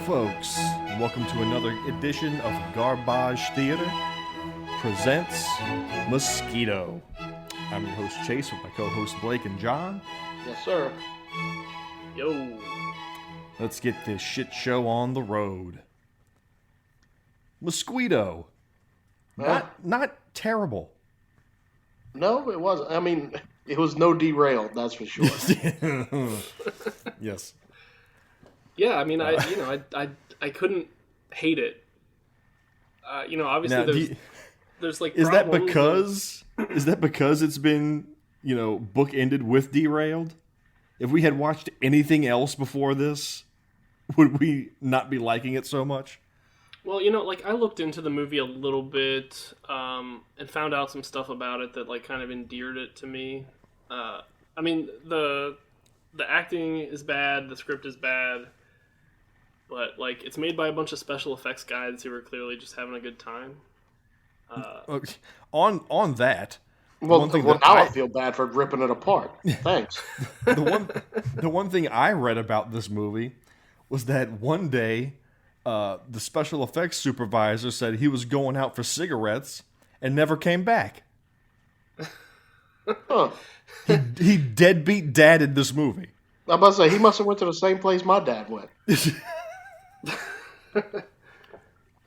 folks, and welcome to another edition of Garbage Theater presents Mosquito. I'm your host Chase with my co-hosts Blake and John. Yes, sir. Yo. Let's get this shit show on the road. Mosquito. Not terrible. No, it wasn't. I mean, it was no derailed, that's for sure. Yes. Yeah, I mean, I couldn't hate it. Obviously now, there's like is that because it's been bookended with derailed? If we had watched anything else before this, would we not be liking it so much? Well, I looked into the movie a little bit and found out some stuff about it that kind of endeared it to me. I mean, the acting is bad, the script is bad, but it's made by a bunch of special effects guys who are clearly just having a good time. On that, well, I feel bad for ripping it apart. Thanks. the one thing I read about this movie was that one day the special effects supervisor said he was going out for cigarettes and never came back. Huh. He deadbeat dadded this movie. I'm about to say, he must have went to the same place my dad went.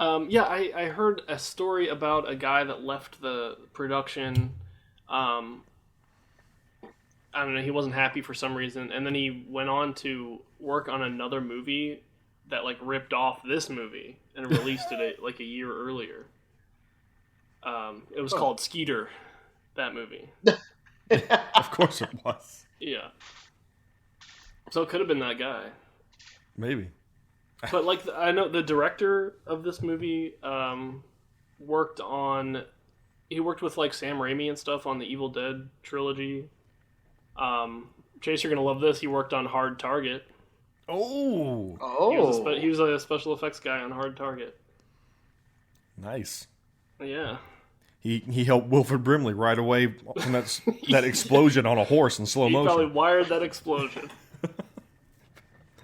I heard a story about a guy that left the production. I don't know, he wasn't happy for some reason, and then he went on to work on another movie that ripped off this movie and released it a year earlier. It was called Skeeter, that movie. Of course it was. Yeah. So it could have been that guy. Maybe. But I know the director of this movie worked with Sam Raimi and stuff on the Evil Dead trilogy. Chase, you're gonna love this. He worked on Hard Target. Oh. He was a special effects guy on Hard Target. Nice. Yeah. He helped Wilford Brimley right away from that explosion on a horse in slow motion. He probably wired that explosion.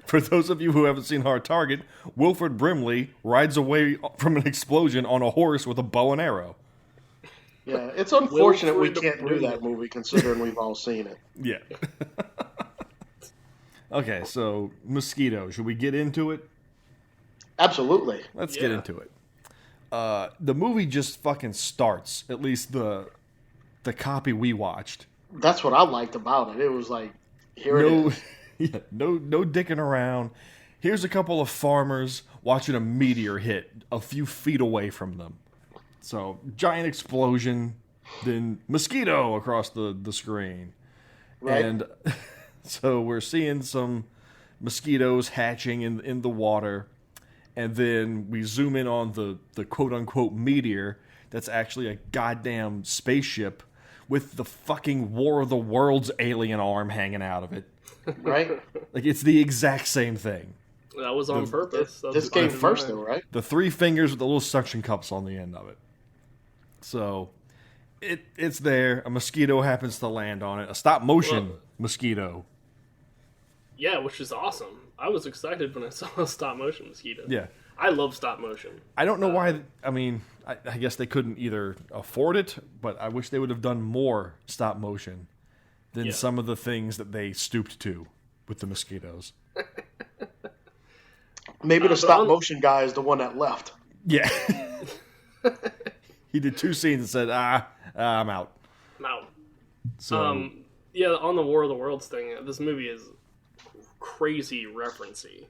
For those of you who haven't seen Hard Target, Wilford Brimley rides away from an explosion on a horse with a bow and arrow. Yeah, it's unfortunate we can't do that movie considering we've all seen it. Yeah. Okay, so Mosquito, should we get into it? Absolutely. Let's get into it. The movie just fucking starts, at least the copy we watched. That's what I liked about it. It was here it is. Yeah, no dicking around. Here's a couple of farmers watching a meteor hit a few feet away from them. So, giant explosion, then Mosquito across the screen. Right. And so we're seeing some mosquitoes hatching in the water. And then we zoom in on the quote-unquote meteor that's actually a goddamn spaceship with the fucking War of the Worlds alien arm hanging out of it. Right? It's the exact same thing. That was on purpose. This came first, though, right? The 3 fingers with the little suction cups on the end of it. So, it's there. A mosquito happens to land on it. A stop-motion mosquito. Yeah, which is awesome. I was excited when I saw a stop-motion mosquito. Yeah. I love stop-motion. I don't know why. I mean, I guess they couldn't either afford it, but I wish they would have done more stop-motion than some of the things that they stooped to with the mosquitoes. Maybe the stop-motion guy is the one that left. Yeah. He did 2 scenes and said, I'm out. I'm out. So, on the War of the Worlds thing, this movie is crazy referencey.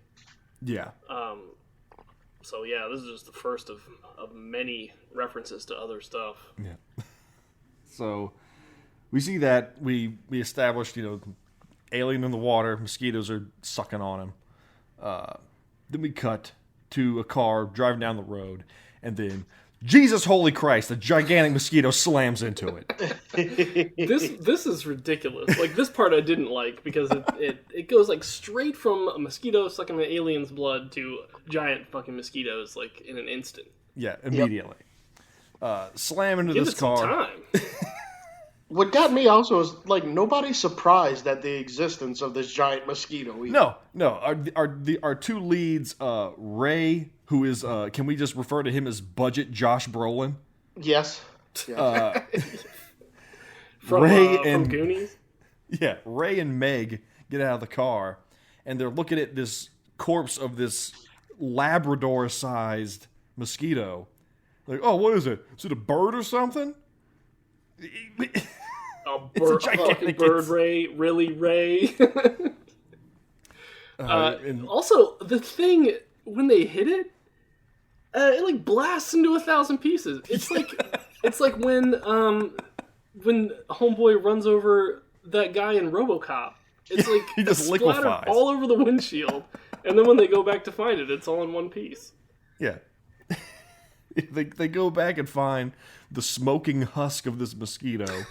Yeah. So this is just the first of many references to other stuff. Yeah. So we see that we established, alien in the water, mosquitoes are sucking on him. Then we cut to a car driving down the road, and then Jesus holy Christ, a gigantic mosquito slams into it. This is ridiculous. This part I didn't like because it goes straight from a mosquito sucking an alien's blood to giant fucking mosquitoes in an instant. Yeah, immediately. Slam into Give this it some car. time. What got me also is like nobody's surprised at the existence of this giant mosquito. Either. No. Our two leads, Ray, who is, can we just refer to him as Budget Josh Brolin? Yes. From Goonies. Yeah, Ray and Meg get out of the car, and they're looking at this corpse of this Labrador-sized mosquito. Like, oh, what is it? Is it a bird or something? A fucking bird, Ray. Really, Ray? Also, the thing, when they hit it, it like blasts into 1,000 pieces. It's like when Homeboy runs over that guy in RoboCop. It's like he just splattered liquefies all over the windshield, and then when they go back to find it, it's all in one piece. Yeah. They go back and find the smoking husk of this mosquito.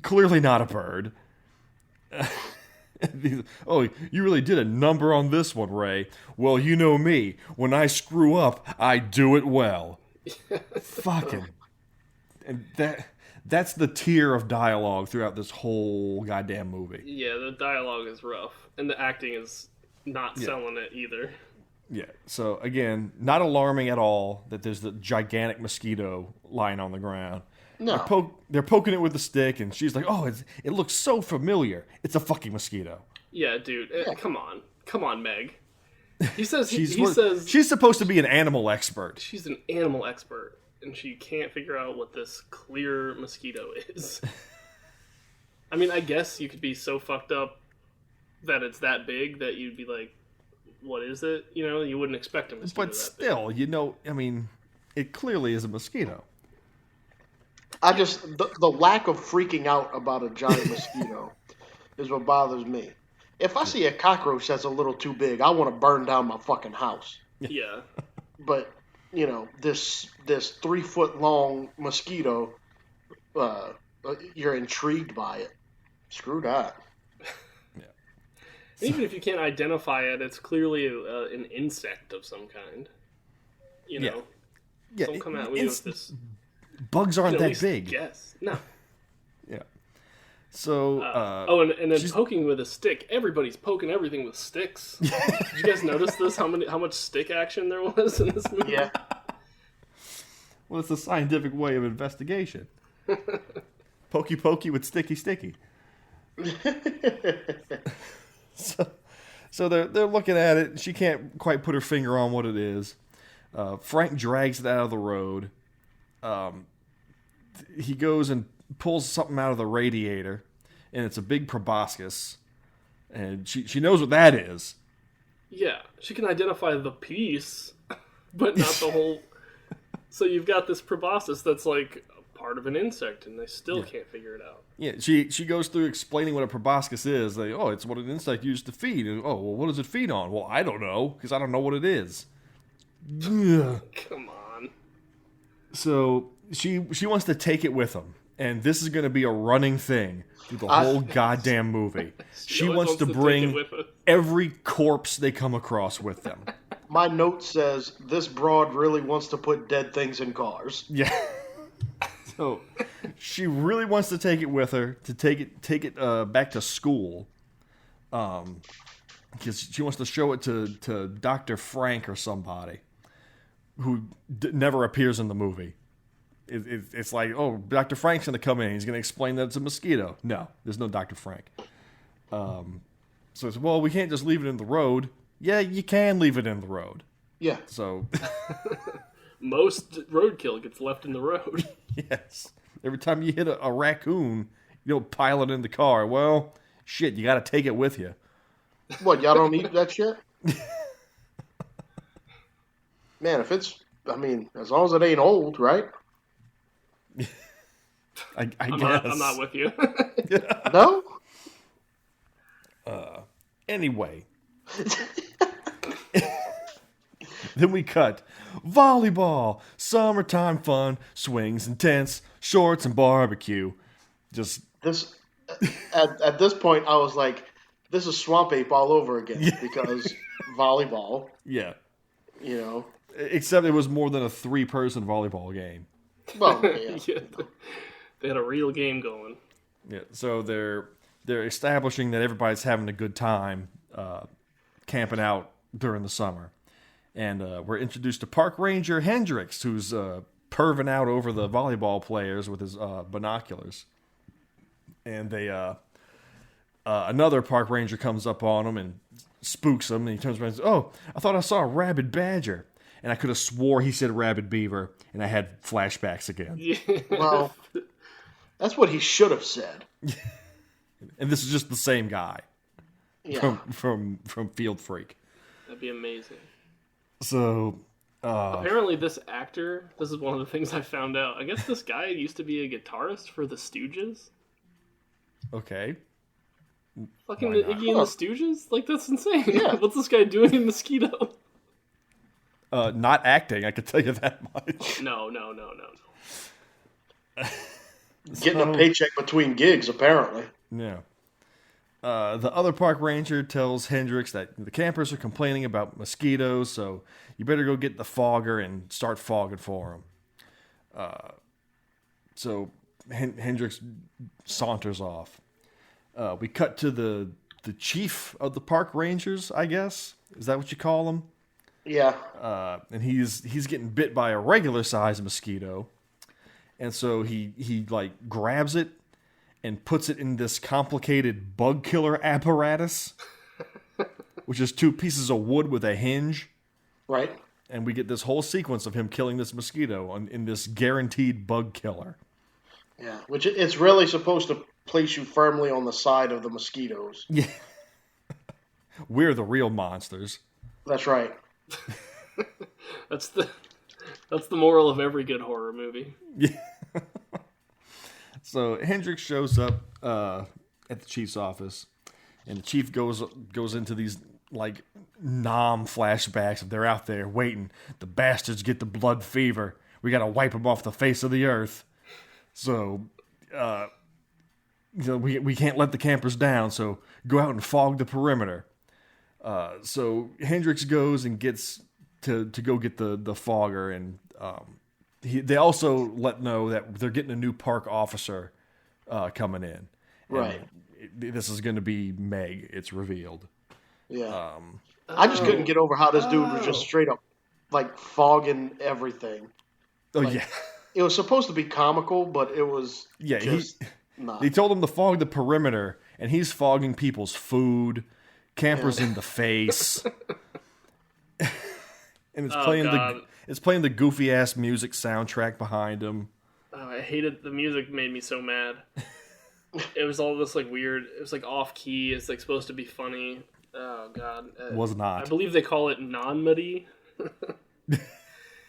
Clearly not a bird. Oh, you really did a number on this one, Ray. Well, you know me. When I screw up, I do it well. Fucking. And that's the tier of dialogue throughout this whole goddamn movie. Yeah, the dialogue is rough. And the acting is not selling it either. Yeah, so again, not alarming at all that there's the gigantic mosquito lying on the ground. No. They're poking it with a stick, and she's like, oh, it looks so familiar. It's a fucking mosquito. Yeah, dude, come on, Meg. He says she's supposed to be an animal expert. She's an animal expert, and she can't figure out what this clear mosquito is. I mean, I guess you could be so fucked up that it's that big that you'd be like, what is it? You know, you wouldn't expect a mosquito. But still, I mean, it clearly is a mosquito. The lack of freaking out about a giant mosquito is what bothers me. If I see a cockroach that's a little too big, I want to burn down my fucking house. Yeah. But, this 3-foot long mosquito, you're intrigued by it. Screw that. Yeah. Even if you can't identify it, it's clearly an insect of some kind. You know? Yeah. Don't come at me with this. Bugs aren't that big. Yes. No. Yeah. So. And then poking with a stick. Everybody's poking everything with sticks. Did you guys notice this? How much stick action there was in this movie? Yeah. Well, it's a scientific way of investigation. Pokey pokey with sticky sticky. So they're looking at it. She can't quite put her finger on what it is. Frank drags it out of the road. He goes and pulls something out of the radiator, and it's a big proboscis, and she knows what that is. Yeah, she can identify the piece, but not the whole. So you've got this proboscis that's like part of an insect, and they still can't figure it out. Yeah, she goes through explaining what a proboscis is. It's what an insect used to feed. And, well, what does it feed on? Well, I don't know, because I don't know what it is. Come on. So she wants to take it with him, and this is going to be a running thing through the whole goddamn movie. She wants to bring every corpse they come across with them. My note says, this broad really wants to put dead things in cars. Yeah. So she really wants to take it with her, to take it back to school, because she wants to show it to Dr. Frank or somebody who never appears in the movie. It's like, oh, Dr. Frank's going to come in. He's going to explain that it's a mosquito. No, there's no Dr. Frank. So it's, well, we can't just leave it in the road. Yeah, you can leave it in the road. Yeah. So most roadkill gets left in the road. Yes. Every time you hit a raccoon, you don't pile it in the car. Well, shit, you got to take it with you. What, y'all don't eat that shit? Man, as long as it ain't old, right? I guess. I'm not with you. No? Anyway. Then we cut. Volleyball, summertime fun, swings and tents, shorts and barbecue. Just this. At this point, I was like, "This is Swamp Ape all over again," because volleyball. Yeah. Except Except it was more than a 3-person volleyball game. Well, yeah. They had a real game going. Yeah, so they're establishing that everybody's having a good time camping out during the summer. And we're introduced to Park Ranger Hendricks, who's perving out over the volleyball players with his binoculars. And they another park ranger comes up on him and spooks him, and he turns around and says, "Oh, I thought I saw a rabid badger." And I could have swore he said rabid beaver, and I had flashbacks again. Yeah. Well, that's what he should have said. And this is just the same guy from Field Freak. That'd be amazing. So apparently this actor, this is one of the things I found out. I guess this guy used to be a guitarist for the Stooges. Okay. Fucking Why not? Iggy and the Stooges? Like, that's insane. Yeah. What's this guy doing in Mosquito? Not acting, I can tell you that much. No. Getting a paycheck between gigs, apparently. Yeah. The other park ranger tells Hendricks that the campers are complaining about mosquitoes, so you better go get the fogger and start fogging for them. So Hendricks saunters off. We cut to the chief of the park rangers, I guess. Is that what you call him? Yeah. And he's getting bit by a regular size mosquito. And so he like grabs it and puts it in this complicated bug killer apparatus, which is 2 pieces of wood with a hinge. Right. And we get this whole sequence of him killing this mosquito in this guaranteed bug killer. Yeah, which it's really supposed to place you firmly on the side of the mosquitoes. Yeah. We're the real monsters. That's right. That's the moral of every good horror movie. Yeah. So Hendricks shows up at the chief's office, and the chief goes into these like flashbacks of they're out there waiting. The bastards get the blood fever. We got to wipe them off the face of the earth. So, we can't let the campers down. So go out and fog the perimeter. So Hendricks goes and gets to go get the fogger, and they also let know that they're getting a new park officer coming in. Right. This is going to be Meg. It's revealed. Yeah. I just couldn't get over how this dude was just straight up like fogging everything. Oh, like, yeah. It was supposed to be comical, but it was just not. He told him to fog the perimeter, and he's fogging people's food, campers in the face. And it's playing the goofy ass music soundtrack behind him. Oh, I hated the music. Made me so mad. It was all this like weird. It was like off key. It's like supposed to be funny. Oh god, it was not. I believe they call it non-muddy.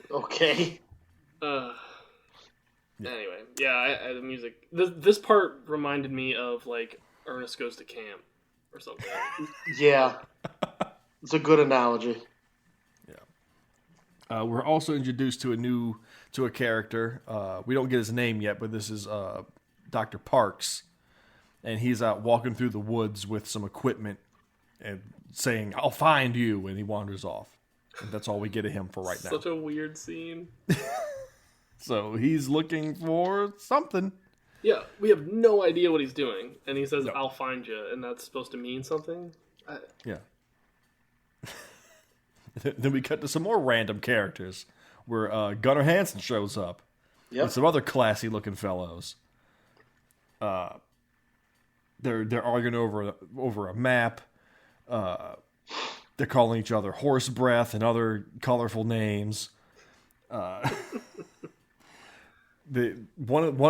Okay. Anyway, yeah, the music. This part reminded me of like Ernest Goes to Camp or something. Yeah, it's a good analogy. We're also introduced to a character. We don't get his name yet, but this is Dr. Parks, and he's out walking through the woods with some equipment and saying, "I'll find you," and he wanders off. And that's all we get of him for right now. Such a weird scene. So he's looking for something. Yeah, we have no idea what he's doing, and he says, "I'll find you," and that's supposed to mean something. Yeah. Then we cut to some more random characters, where Gunnar Hansen shows up with some other classy-looking fellows. They're arguing over a map. They're calling each other horse breath and other colorful names. One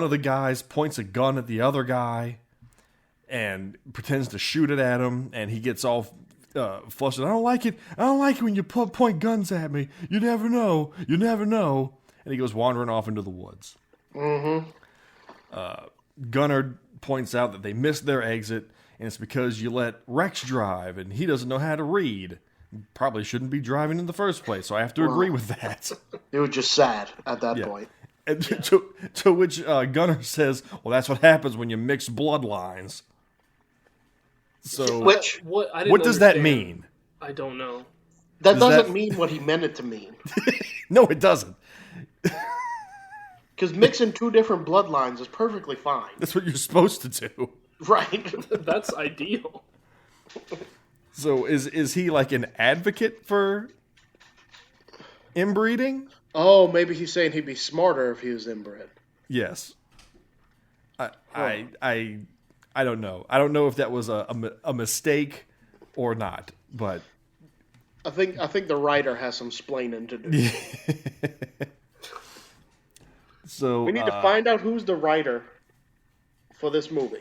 of the guys points a gun at the other guy and pretends to shoot it at him, and he gets all flustered. I don't like it when you point guns at me. You never know. And he goes wandering off into the woods. Mm-hmm. Gunnar points out that they missed their exit, and it's because you let Rex drive, and he doesn't know how to read. Probably shouldn't be driving in the first place, so I have to agree with that. It was just sad at that point. And to which Gunnar says, "Well, that's what happens when you mix bloodlines." So, what does that mean? I don't know. That doesn't mean what he meant it to mean. No, it doesn't. Because mixing two different bloodlines is perfectly fine. That's what you're supposed to do. Right. That's ideal. So is he like an advocate for inbreeding? Oh, maybe he's saying he'd be smarter if he was inbred. Yes. I don't know. I don't know if that was a mistake or not, but I think the writer has some splaining to do. So We need to find out who's the writer for this movie,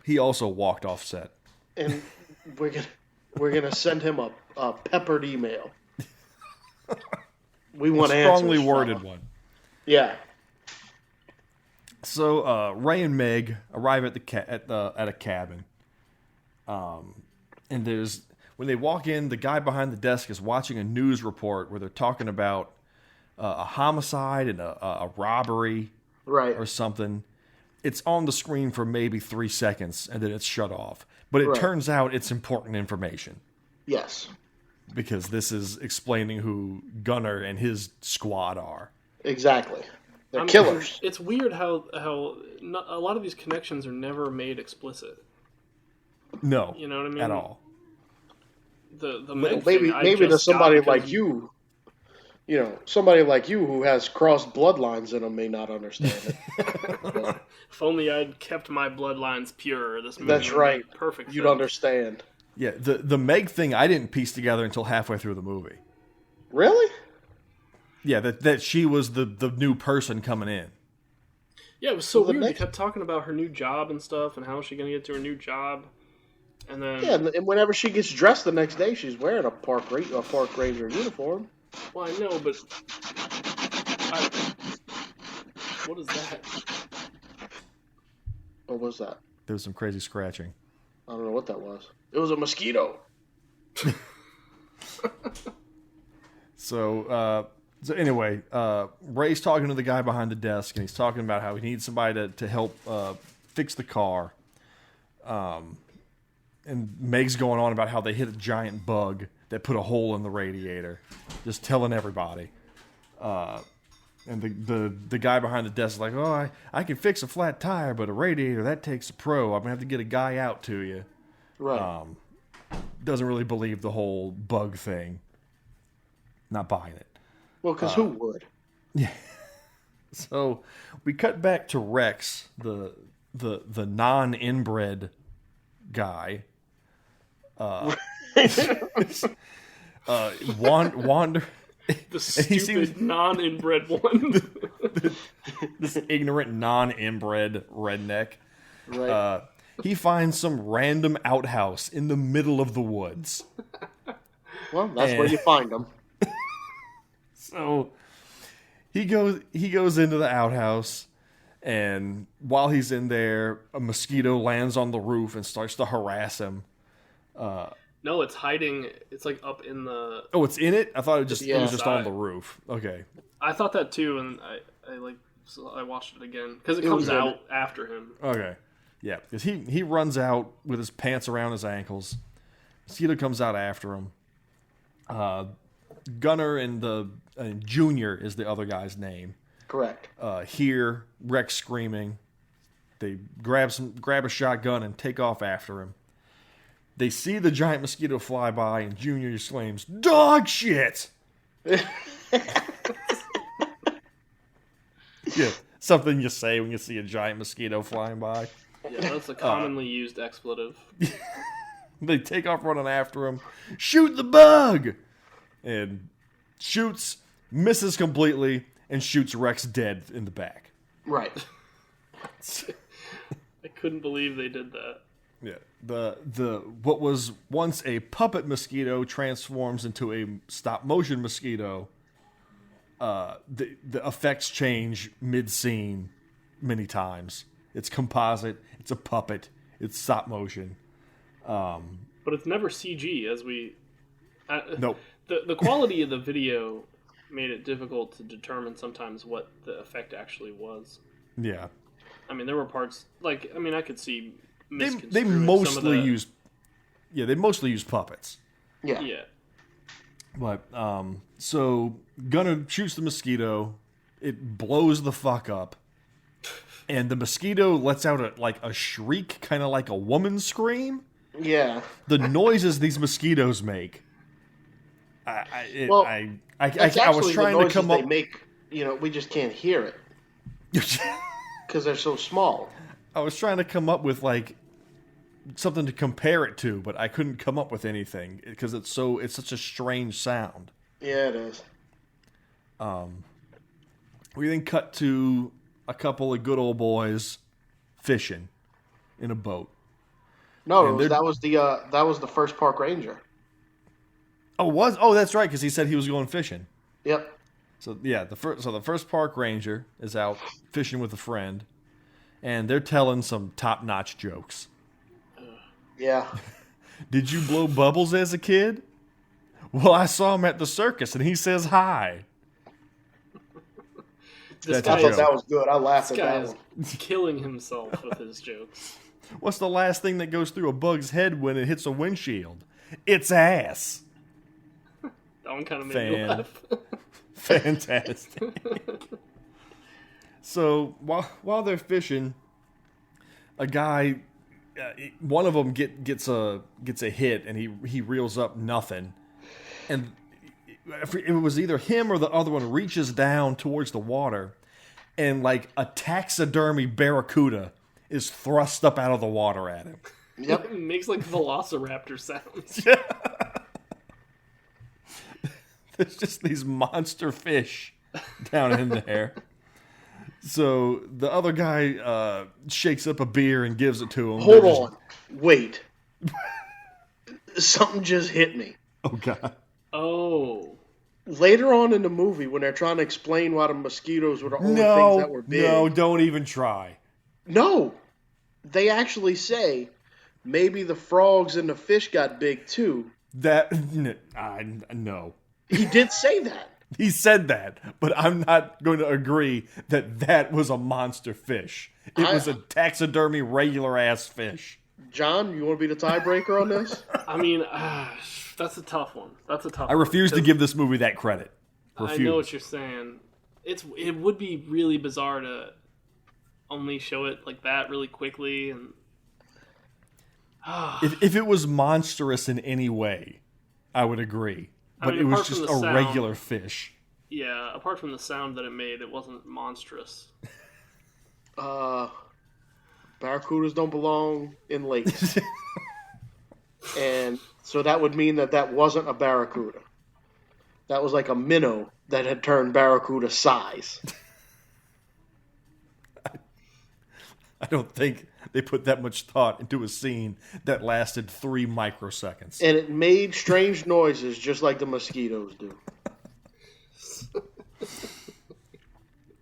he also walked off set. and we're gonna send him a peppered email. We want A answers. strongly worded fella. one. Yeah. So Ray and Meg arrive at a cabin, and when they walk in, the guy behind the desk is watching a news report where they're talking about a homicide and a robbery, Right. or something. It's on the screen for maybe 3 seconds, and then it's shut off. But it Right. turns out it's important information Yes. because this is explaining who Gunnar and his squad are. Exactly. They're I mean, killers. It's weird how not, a lot of these connections are never made explicit. No, You know what I mean? at all. The Meg Maybe thing, I maybe to just got somebody because like you, somebody like you who has crossed bloodlines in them may not understand it. But If only I'd kept my bloodlines pure, this movie that's would right. make perfect You'd sense. understand. Yeah, the Meg thing I didn't piece together until halfway through the movie. Really? Yeah, that she was the new person coming in. Yeah, it was so Well, the weird. They next- kept talking about her new job and stuff, and how is she going to get to her new job? And then, Yeah, and whenever she gets dressed the next day, she's wearing a park ranger uniform. well, I know, but what is that? What was that? There was some crazy scratching. I don't know what that was. It was a mosquito. So anyway, Ray's talking to the guy behind the desk, and he's talking about how he needs somebody to help fix the car. And Meg's going on about how they hit a giant bug that put a hole in the radiator, just telling everybody. And the guy behind the desk is like, oh, I can fix a flat tire, but a radiator, that takes a pro. I'm going to have to get a guy out to you. Right. Doesn't really believe the whole bug thing. Not buying it. Well, because who would? So we cut back to Rex, the non-inbred guy. Wander. The stupid non-inbred one. This ignorant non-inbred redneck. Right. He finds some random outhouse in the middle of the woods. Well, that's where you find them. So he goes into the outhouse, and while he's in there, a mosquito lands on the roof and starts to harass him. No, it's hiding. It's like up in the. Oh, it's in it? I thought it was just on Side. the roof. Okay. I thought that too, and I watched it again because it It comes was in out it. after him. Okay. Yeah, because he runs out with his pants around his ankles. Mosquito comes out after him. Gunnar and Junior is the other guy's name. Correct. Hear Rex screaming. They grab a shotgun and take off after him. They see the giant mosquito fly by, and Junior exclaims, "Dog shit!" Yeah, something you say when you see a giant mosquito flying by. Yeah, that's a commonly used expletive. They take off running after him. Shoot the bug! And shoots, misses completely, and shoots Rex dead in the back. Right. I couldn't believe they did that. Yeah. The what was once a puppet mosquito transforms into a stop motion mosquito. The effects change mid-scene many times. It's composite, it's a puppet, it's stop motion. But it's never CG, as we. Nope. The quality of the video made it difficult to determine sometimes what the effect actually was. Yeah. I mean, there were parts I could see. They misconstruing mostly some of the, they mostly use puppets. Yeah. Yeah. But so Gunnar shoots the mosquito. it blows the fuck up. And the mosquito lets out a shriek, kind of like a woman's scream. Yeah. The noises these mosquitoes make. I was trying to come up. They make, we just can't hear it because they're so small. I was trying to come up with like something to compare it to, but I couldn't come up with anything because it's such a strange sound. Yeah, it is. We then cut to a couple of good old boys fishing in a boat. No, that was the first park ranger. Oh, that's right, because he said he was going fishing. Yep. So yeah, the first park ranger is out fishing with a friend, and they're telling some top-notch jokes. Yeah. Did you blow bubbles as a kid? Well, I saw him at the circus, and he says hi. I thought that was good. I laughed at that one. Is killing himself with his jokes. What's the last thing that goes through a bug's head when it hits a windshield? It's ass. That one kind of made me laugh. Fantastic. So while they're fishing, a guy, one of them gets a hit, and he reels up nothing, and it was either him or the other one reaches down towards the water, and like a taxidermy barracuda is thrust up out of the water at him. Yep. It makes like velociraptor sounds. Yeah. There's just these monster fish down in there. So the other guy shakes up a beer and gives it to him. Hold on. Wait. Something just hit me. Oh, God. Oh. Later on in the movie, when they're trying to explain why the mosquitoes were the only things that were big. No, don't even try. No. They actually say maybe the frogs and the fish got big too. No. He did say that. He said that, but I'm not going to agree that was a monster fish. It was a taxidermy regular-ass fish. John, you want to be the tiebreaker on this? I mean, that's a tough one. I refuse to give this movie that credit. Refuse. I know what you're saying. It would be really bizarre to only show it like that really quickly, and if it was monstrous in any way, I would agree. But it was just a regular fish. Yeah, apart from the sound that it made, it wasn't monstrous. Barracudas don't belong in lakes. And so that would mean that wasn't a barracuda. That was like a minnow that had turned barracuda size. I don't think they put that much thought into a scene that lasted 3 microseconds. And it made strange noises just like the mosquitoes do.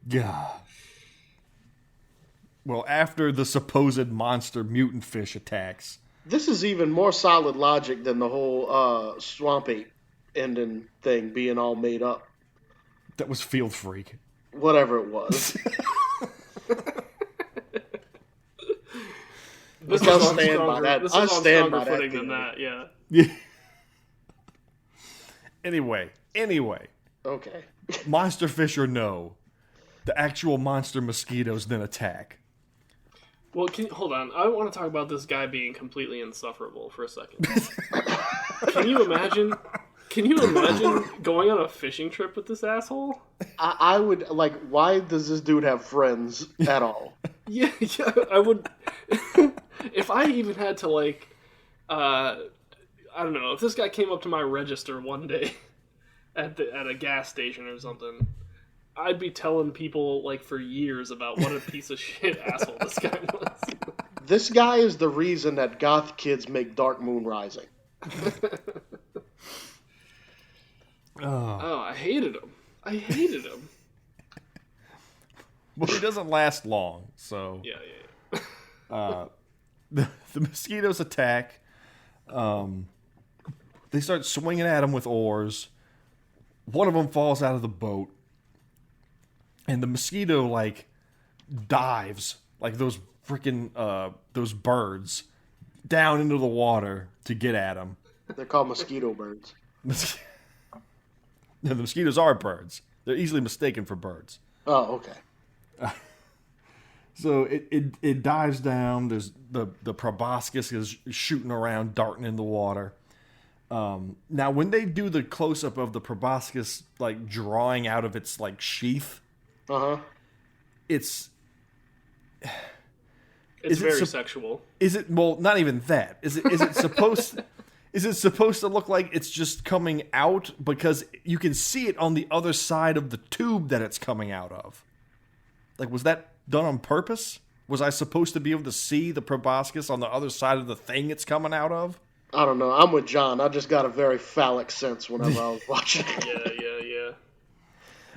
Yeah. Well, after the supposed monster mutant fish attacks... This is even more solid logic than the whole Swamp Ape ending thing being all made up. That was Field Freak. Whatever it was. I'll stand by that. This I'll is on stand stronger by that footing than theory. that, yeah. Anyway. Okay. Monster fish or no, the actual monster mosquitoes then attack. Well, hold on. I want to talk about this guy being completely insufferable for a second. Can you imagine going on a fishing trip with this asshole? I would, like, why does this dude have friends at all? Yeah, I would. If I even had to, like, I don't know, if this guy came up to my register one day at a gas station or something, I'd be telling people, like, for years about what a piece of shit asshole this guy was. This guy is the reason that goth kids make Dark Moon Rising. Oh, I hated him. Well, he doesn't last long, so... Yeah. The mosquitoes attack. They start swinging at him with oars. One of them falls out of the boat. And the mosquito, like, dives, like those freaking, those birds, down into the water to get at him. They're called mosquito birds. No, the mosquitoes are birds. They're easily mistaken for birds. Oh, okay. So it dives down. There's the proboscis is shooting around, darting in the water. Now, when they do the close up of the proboscis, like drawing out of its like sheath, it's very sexual. Is it? Well, not even that. Is it supposed? Is it supposed to look like it's just coming out because you can see it on the other side of the tube that it's coming out of? Like, was that done on purpose? Was I supposed to be able to see the proboscis on the other side of the thing it's coming out of? I don't know. I'm with John. I just got a very phallic sense whenever I was watching. Yeah.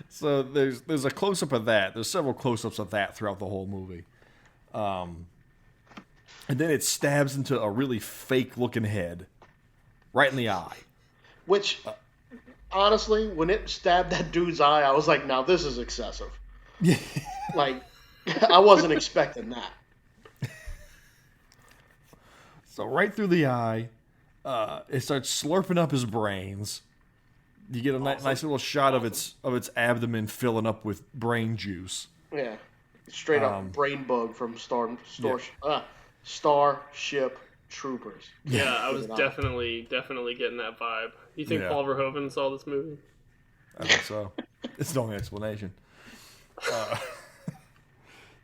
So there's a close up of that. There's several close ups of that throughout the whole movie. And then it stabs into a really fake looking head, right in the eye. Which, honestly, when it stabbed that dude's eye, I was like, "Now this is excessive." Like, I wasn't expecting that. So right through the eye, it starts slurping up his brains. You get a nice little shot of its abdomen filling up with brain juice. Yeah, straight up brain bug from Starship Troopers. Yeah, I was definitely getting that vibe. You think Paul Verhoeven saw this movie? I think so. It's the only explanation.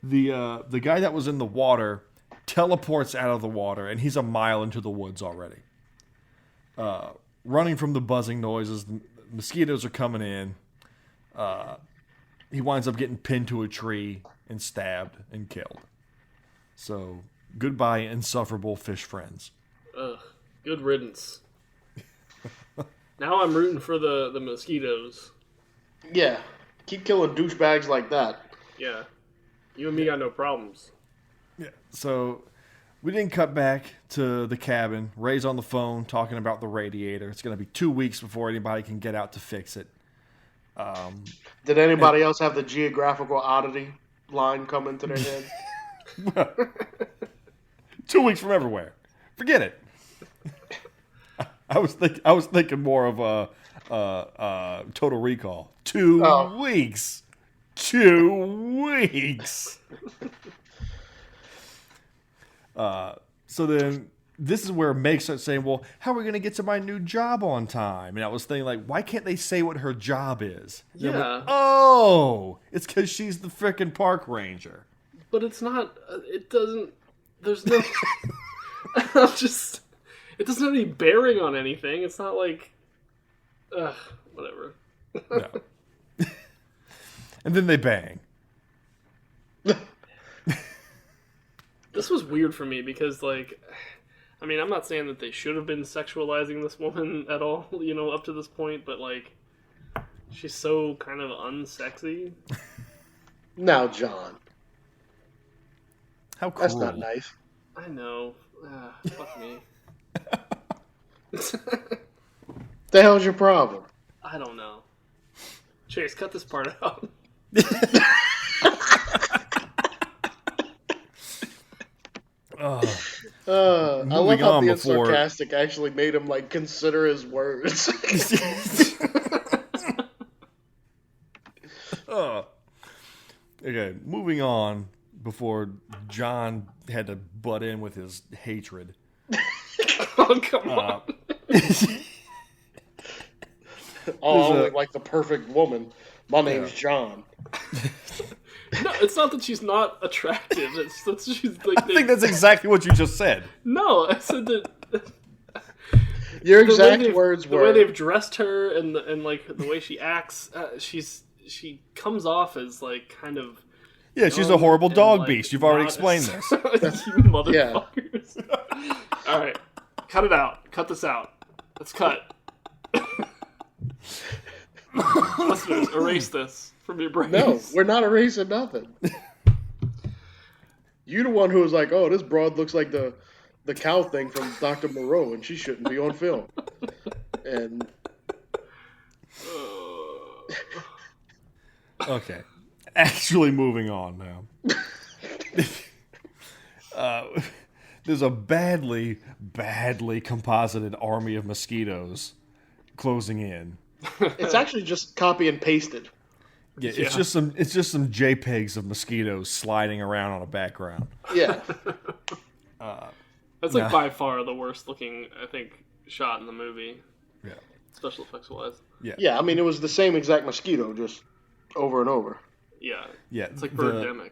The guy that was in the water teleports out of the water, and he's a mile into the woods already. Running from the buzzing noises, the mosquitoes are coming in. He winds up getting pinned to a tree and stabbed and killed. So, goodbye, insufferable fish friends. Ugh, good riddance. Now I'm rooting for the mosquitoes. Yeah, keep killing douchebags like that. Yeah, you and me got no problems. Yeah. So we didn't cut back to the cabin. Ray's on the phone talking about the radiator. It's going to be 2 weeks before anybody can get out to fix it. Did anybody else have the geographical oddity line come into their head? 2 weeks from everywhere. Forget it. I was thinking more of a Total Recall. 2 weeks. 2 weeks. So then this is where Meg starts saying, well, how are we going to get to my new job on time? And I was thinking, like, why can't they say what her job is? Yeah. Like, oh, it's because she's the frickin' park ranger. But it's not, it doesn't, there's no, it doesn't have any bearing on anything. It's not like, whatever. No. And then they bang. This was weird for me because, like, I mean, I'm not saying that they should have been sexualizing this woman at all, up to this point, but, like, she's so kind of unsexy. Now, John. How cool. That's not nice. I know. Fuck me. The hell's your problem? I don't know. Chase, cut this part out. I love how being sarcastic actually made him like consider his words. Okay, moving on before John had to butt in with his hatred. Oh, come on. Only like the perfect woman. My name's John. No, it's not that she's not attractive. It's that she's like. I think that's exactly what you just said. No, I said that. Your exact words were the way they've dressed her and like the way she acts. She comes off as like kind of. Yeah, she's a horrible dog beast. You've already explained this. You motherfuckers. Yeah. All right, cut it out. Cut this out. Let's cut. Listeners, erase this from your brains. No, we're not erasing nothing. You're the one who was like, "Oh, this broad looks like the cow thing from Dr. Moreau, and she shouldn't be on film." And okay, actually moving on now. There's a badly composited army of mosquitoes closing in. It's actually just copy and pasted. Yeah, it's just some JPEGs of mosquitoes sliding around on a background. Yeah. That's like by far the worst looking, I think, shot in the movie. Yeah. Special effects wise. Yeah. Yeah, I mean, it was the same exact mosquito, just over and over. Yeah. Yeah. It's like Birdemic.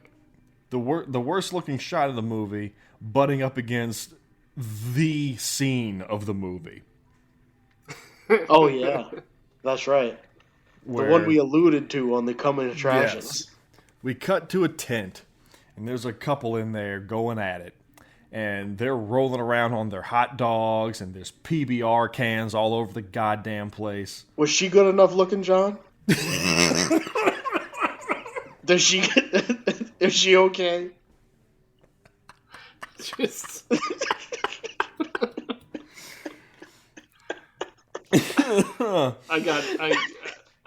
The worst looking shot of the movie butting up against the scene of the movie. Oh, yeah. That's right. The one we alluded to on the coming attractions. Yes. We cut to a tent, and there's a couple in there going at it. And they're rolling around on their hot dogs, and there's PBR cans all over the goddamn place. Was she good enough looking, John? Is she okay? Just...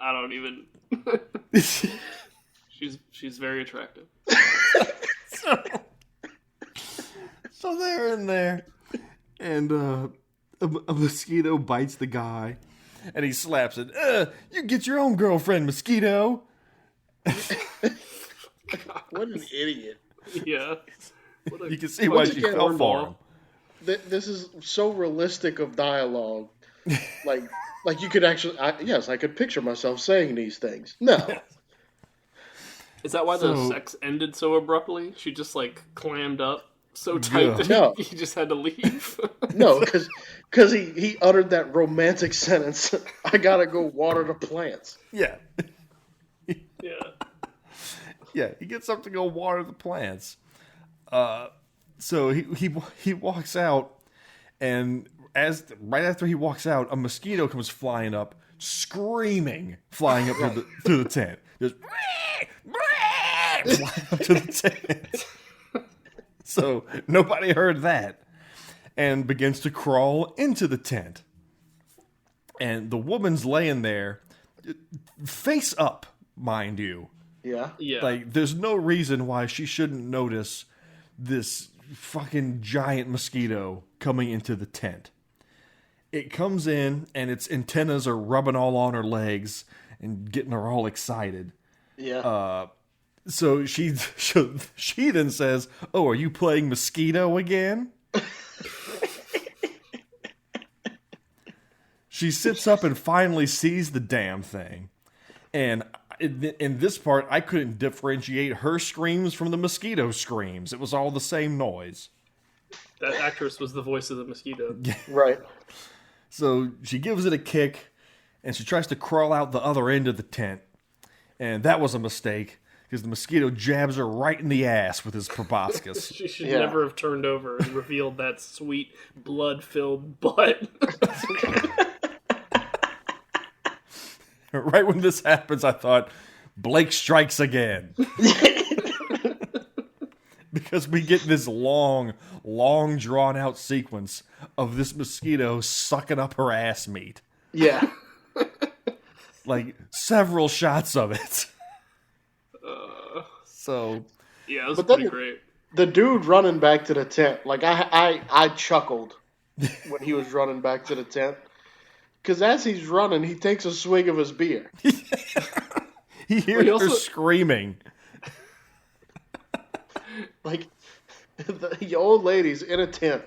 I don't even. She's very attractive. So they're in there, and a mosquito bites the guy, and he slaps it. You get your own girlfriend, mosquito. What an idiot. Yeah. You can see why she fell for him. This is so realistic of dialogue. Like you could actually... I could picture myself saying these things. No. Is that why the sex ended so abruptly? She just, like, clammed up so tight that he just had to leave? No, because he uttered that romantic sentence, I gotta go water the plants. Yeah. Yeah. Yeah, he gets up to go water the plants. So he walks out, and right after he walks out, a mosquito comes flying up, screaming, flying up through the tent. Just flying up to the tent. So nobody heard that, and begins to crawl into the tent. And the woman's laying there, face up, mind you. Yeah. Like, there's no reason why she shouldn't notice this fucking giant mosquito coming into the tent. It comes in, and its antennas are rubbing all on her legs and getting her all excited. Yeah. So she then says, "Oh, are you playing Mosquito again?" She sits up and finally sees the damn thing. And in this part, I couldn't differentiate her screams from the mosquito screams. It was all the same noise. That actress was the voice of the mosquito. Right. So she gives it a kick, and she tries to crawl out the other end of the tent. And that was a mistake, because the mosquito jabs her right in the ass with his proboscis. She should never have turned over and revealed that sweet, blood-filled butt. Right when this happens, I thought, Blake strikes again. Because we get this long, drawn-out sequence of this mosquito sucking up her ass meat. Yeah. Like, several shots of it. So... Yeah, it was pretty great. The dude running back to the tent, like, I chuckled when he was running back to the tent. Because as he's running, he takes a swig of his beer. He hears her screaming. Like, the old lady's in a tent,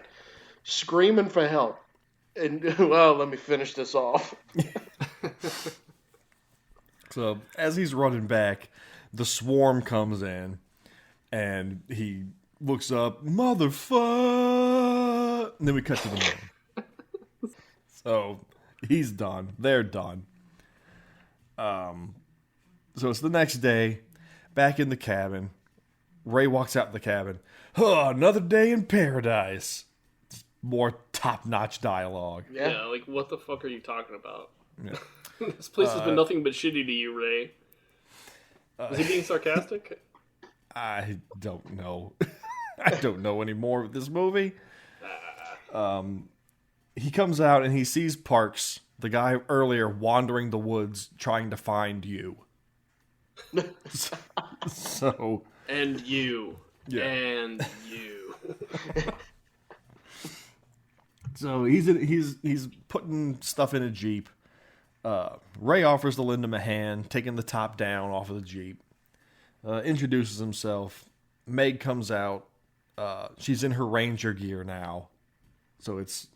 screaming for help. And, well, let me finish this off. So, as he's running back, the swarm comes in, and he looks up, motherfucker! And then we cut to the moon. So... he's done. They're done. So it's the next day, back in the cabin. Ray walks out the cabin. Oh, another day in paradise. More top-notch dialogue. Yeah, like, what the fuck are you talking about? Yeah. This place has been nothing but shitty to you, Ray. Is he being sarcastic? I don't know. I don't know anymore with this movie. He comes out and he sees Parks, the guy earlier wandering the woods trying to find you. So... and you. Yeah. And you. So he's putting stuff in a Jeep. Ray offers to lend him a hand, taking the top down off of the Jeep. Introduces himself. Meg comes out. She's in her Ranger gear now. So it's,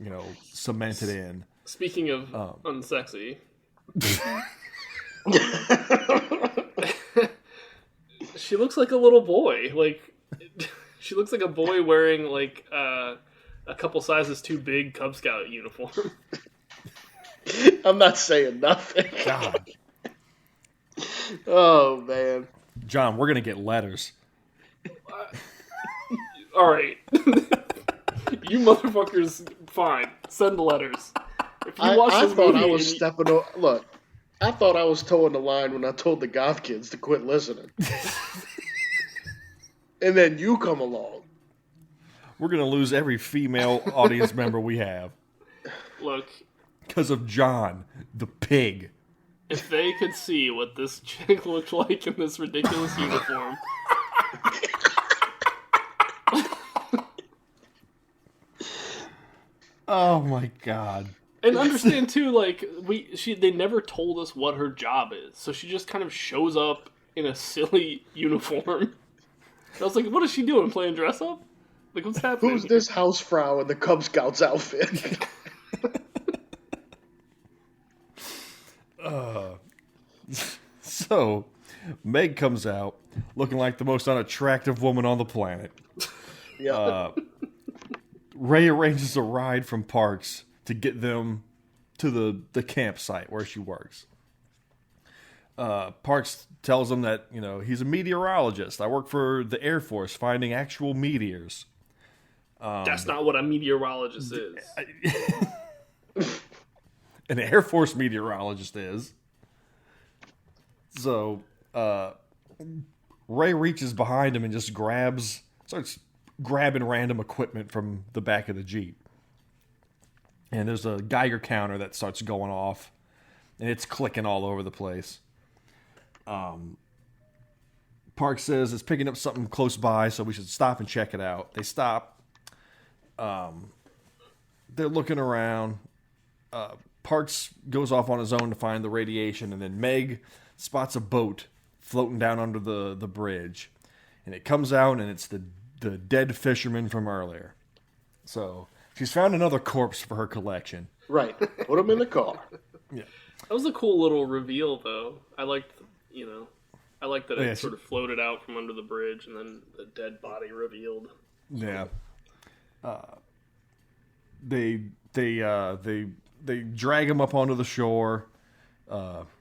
cemented in. Speaking of unsexy. She looks like a little boy. She looks like a boy wearing, a couple sizes too big Cub Scout uniform. I'm not saying nothing. God. Oh, man. John, we're going to get letters. All right. You motherfuckers, fine. Send the letters. If you watch I this thought movie I was stepping over. Look, I thought I was towing the line when I told the goth kids to quit listening. And then you come along. We're going to lose every female audience member we have. Look. Because of John, the pig. If they could see what this chick looked like in this ridiculous uniform. Oh my God. And understand too, they never told us what her job is, so she just kind of shows up in a silly uniform. And I was like, what is she doing? Playing dress up? What's happening? Who's this housefrau in the Cub Scouts outfit? So, Meg comes out looking like the most unattractive woman on the planet. Yeah. Ray arranges a ride from Parks to get them to the campsite where she works. Parks tells him that, he's a meteorologist. I work for the Air Force finding actual meteors. That's not what a meteorologist is. An Air Force meteorologist is. So, Ray reaches behind him and just starts grabbing random equipment from the back of the Jeep. And there's a Geiger counter that starts going off, and it's clicking all over the place. Park says it's picking up something close by, so we should stop and check it out. They stop. They're looking around. Parks goes off on his own to find the radiation, and then Meg spots a boat floating down under the bridge. And it comes out, and it's the dead fisherman from earlier. So she's found another corpse for her collection. Right. Put him in the car. Yeah. That was a cool little reveal, though. I liked, that it sort of floated out from under the bridge, and then the dead body revealed. Yeah. They drag him up onto the shore.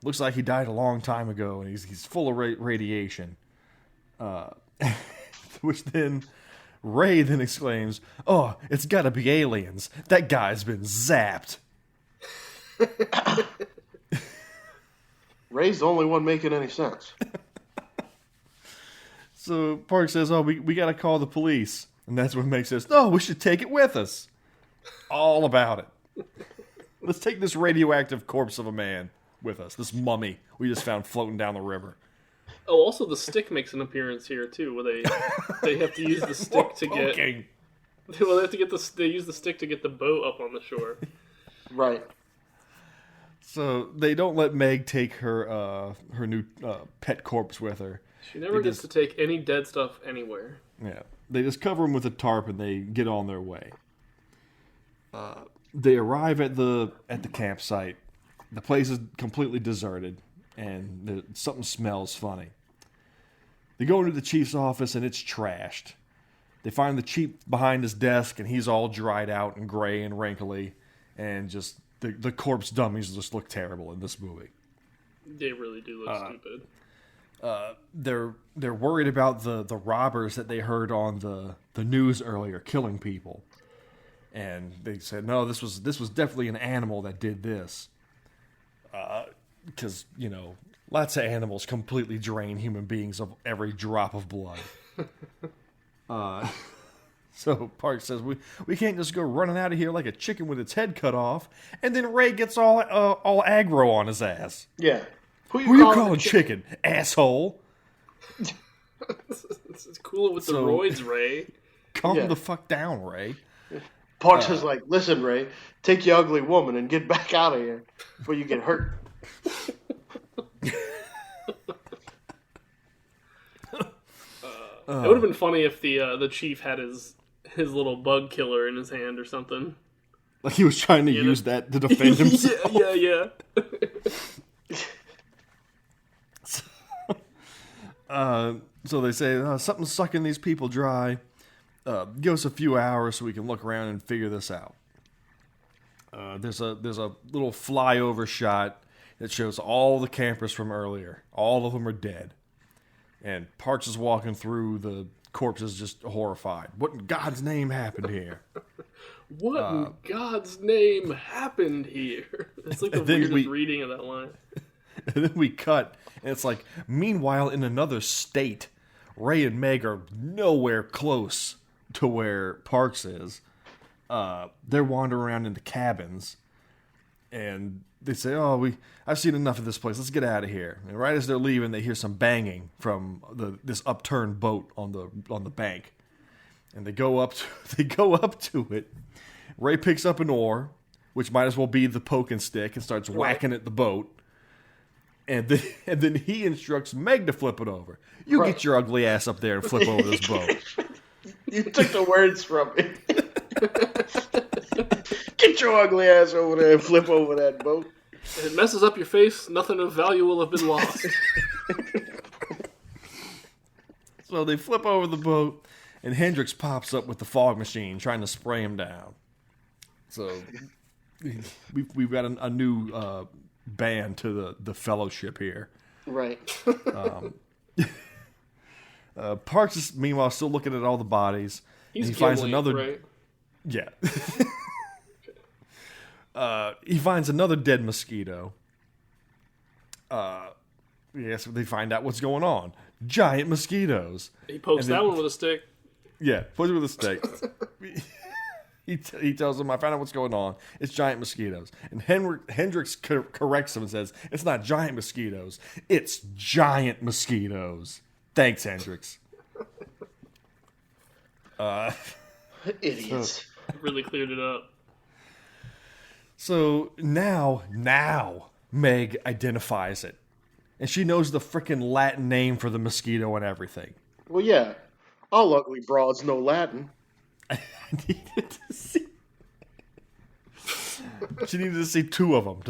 Looks like he died a long time ago, and he's full of radiation. Which then Ray then exclaims, "Oh, it's got to be aliens. That guy's been zapped." Ray's the only one making any sense. So Park says, "Oh, we got to call the police," and that's what makes us. "No, we should take it with us." All about it. Let's take this radioactive corpse of a man with us. This mummy we just found floating down the river. Oh, also the stick makes an appearance here too, where they have to use the stick to get. Well, they have to get they use the stick to get the boat up on the shore. Right. So they don't let Meg take her new pet corpse with her. She never gets to take any dead stuff anywhere. Yeah, they just cover him with a tarp and they get on their way. They arrive at the campsite. The place is completely deserted, and something smells funny. They go into the chief's office, and it's trashed. They find the chief behind his desk, and he's all dried out and gray and wrinkly, and just the corpse dummies just look terrible in this movie. They really do look stupid. They're worried about the robbers that they heard on the news earlier killing people, and they said no, this was definitely an animal that did this, because lots of animals completely drain human beings of every drop of blood. So Park says we can't just go running out of here like a chicken with its head cut off, and then Ray gets all aggro on his ass. Yeah. Who you calling chicken, asshole? It's cooler with the roids, Ray. Calm the fuck down, Ray. Parks is like, listen, Ray, take your ugly woman and get back out of here before you get hurt. It would have been funny if the chief had his little bug killer in his hand or something. Like he was trying to use that to defend himself. Yeah. So they say something's sucking these people dry. Give us a few hours so we can look around and figure this out. There's a little flyover shot that shows all the campers from earlier. All of them are dead. And Parks is walking through the corpses just horrified. What in God's name happened here? What in God's name happened here? It's like the weirdest reading of that line. And then we cut, and it's like, meanwhile, in another state, Ray and Meg are nowhere close to where Parks is. They're wandering around in the cabins, and they say, I've seen enough of this place. Let's get out of here. And right as they're leaving, they hear some banging from this upturned boat on the bank. And they go up to it. Ray picks up an oar, which might as well be the poking stick, and starts whacking at the boat. And then he instructs Meg to flip it over. You get your ugly ass up there and flip over this boat. You took the words from me. Get your ugly ass over there and flip over that boat. If it messes up your face, nothing of value will have been lost. So they flip over the boat, and Hendrix pops up with the fog machine trying to spray him down. So we've got a new band to the fellowship here. Right. Parks is meanwhile still looking at all the bodies. He finds Gimli, another. right? Yeah. He finds another dead mosquito. Yes, they find out what's going on. Giant mosquitoes. He pokes that one with a stick. Yeah, pokes it with a stick. He tells them, I found out what's going on. It's giant mosquitoes. And Hendrix corrects him and says, it's not giant mosquitoes. It's giant mosquitoes. Thanks, Hendrix. Idiots. Really cleared it up. So now Meg identifies it. And she knows the frickin' Latin name for the mosquito and everything. Well, yeah. All ugly broads know Latin. needed to see. She needed to see two of them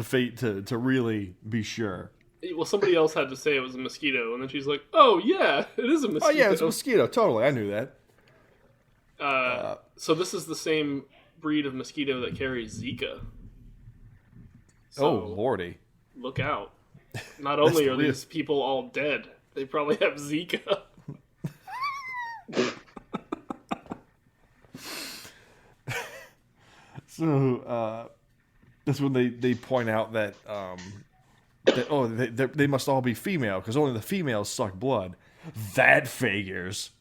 to really be sure. Well, somebody else had to say it was a mosquito, and then she's like, "Oh yeah, it is a mosquito." Oh yeah, it's a mosquito. Totally, I knew that. So this is the same breed of mosquito that carries Zika. So, oh lordy! Look out! Not only are these people all dead, they probably have Zika. So that's when they point out that they must all be female because only the females suck blood. That figures.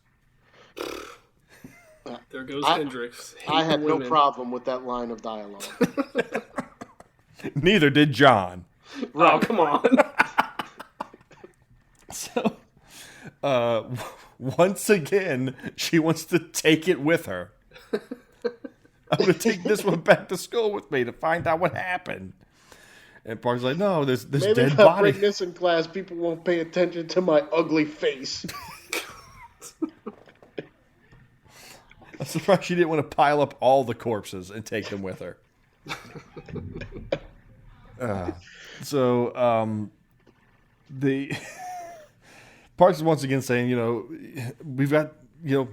There goes Hendrix. I had no problem with that line of dialogue. Neither did John. Right. Oh, come on. So, once again, she wants to take it with her. I'm going to take this one back to school with me to find out what happened. And Park's like, no, there's Maybe dead if I body. bring this in class, people won't pay attention to my ugly face. I'm surprised she didn't want to pile up all the corpses and take them with her. The Parks is once again saying, we've got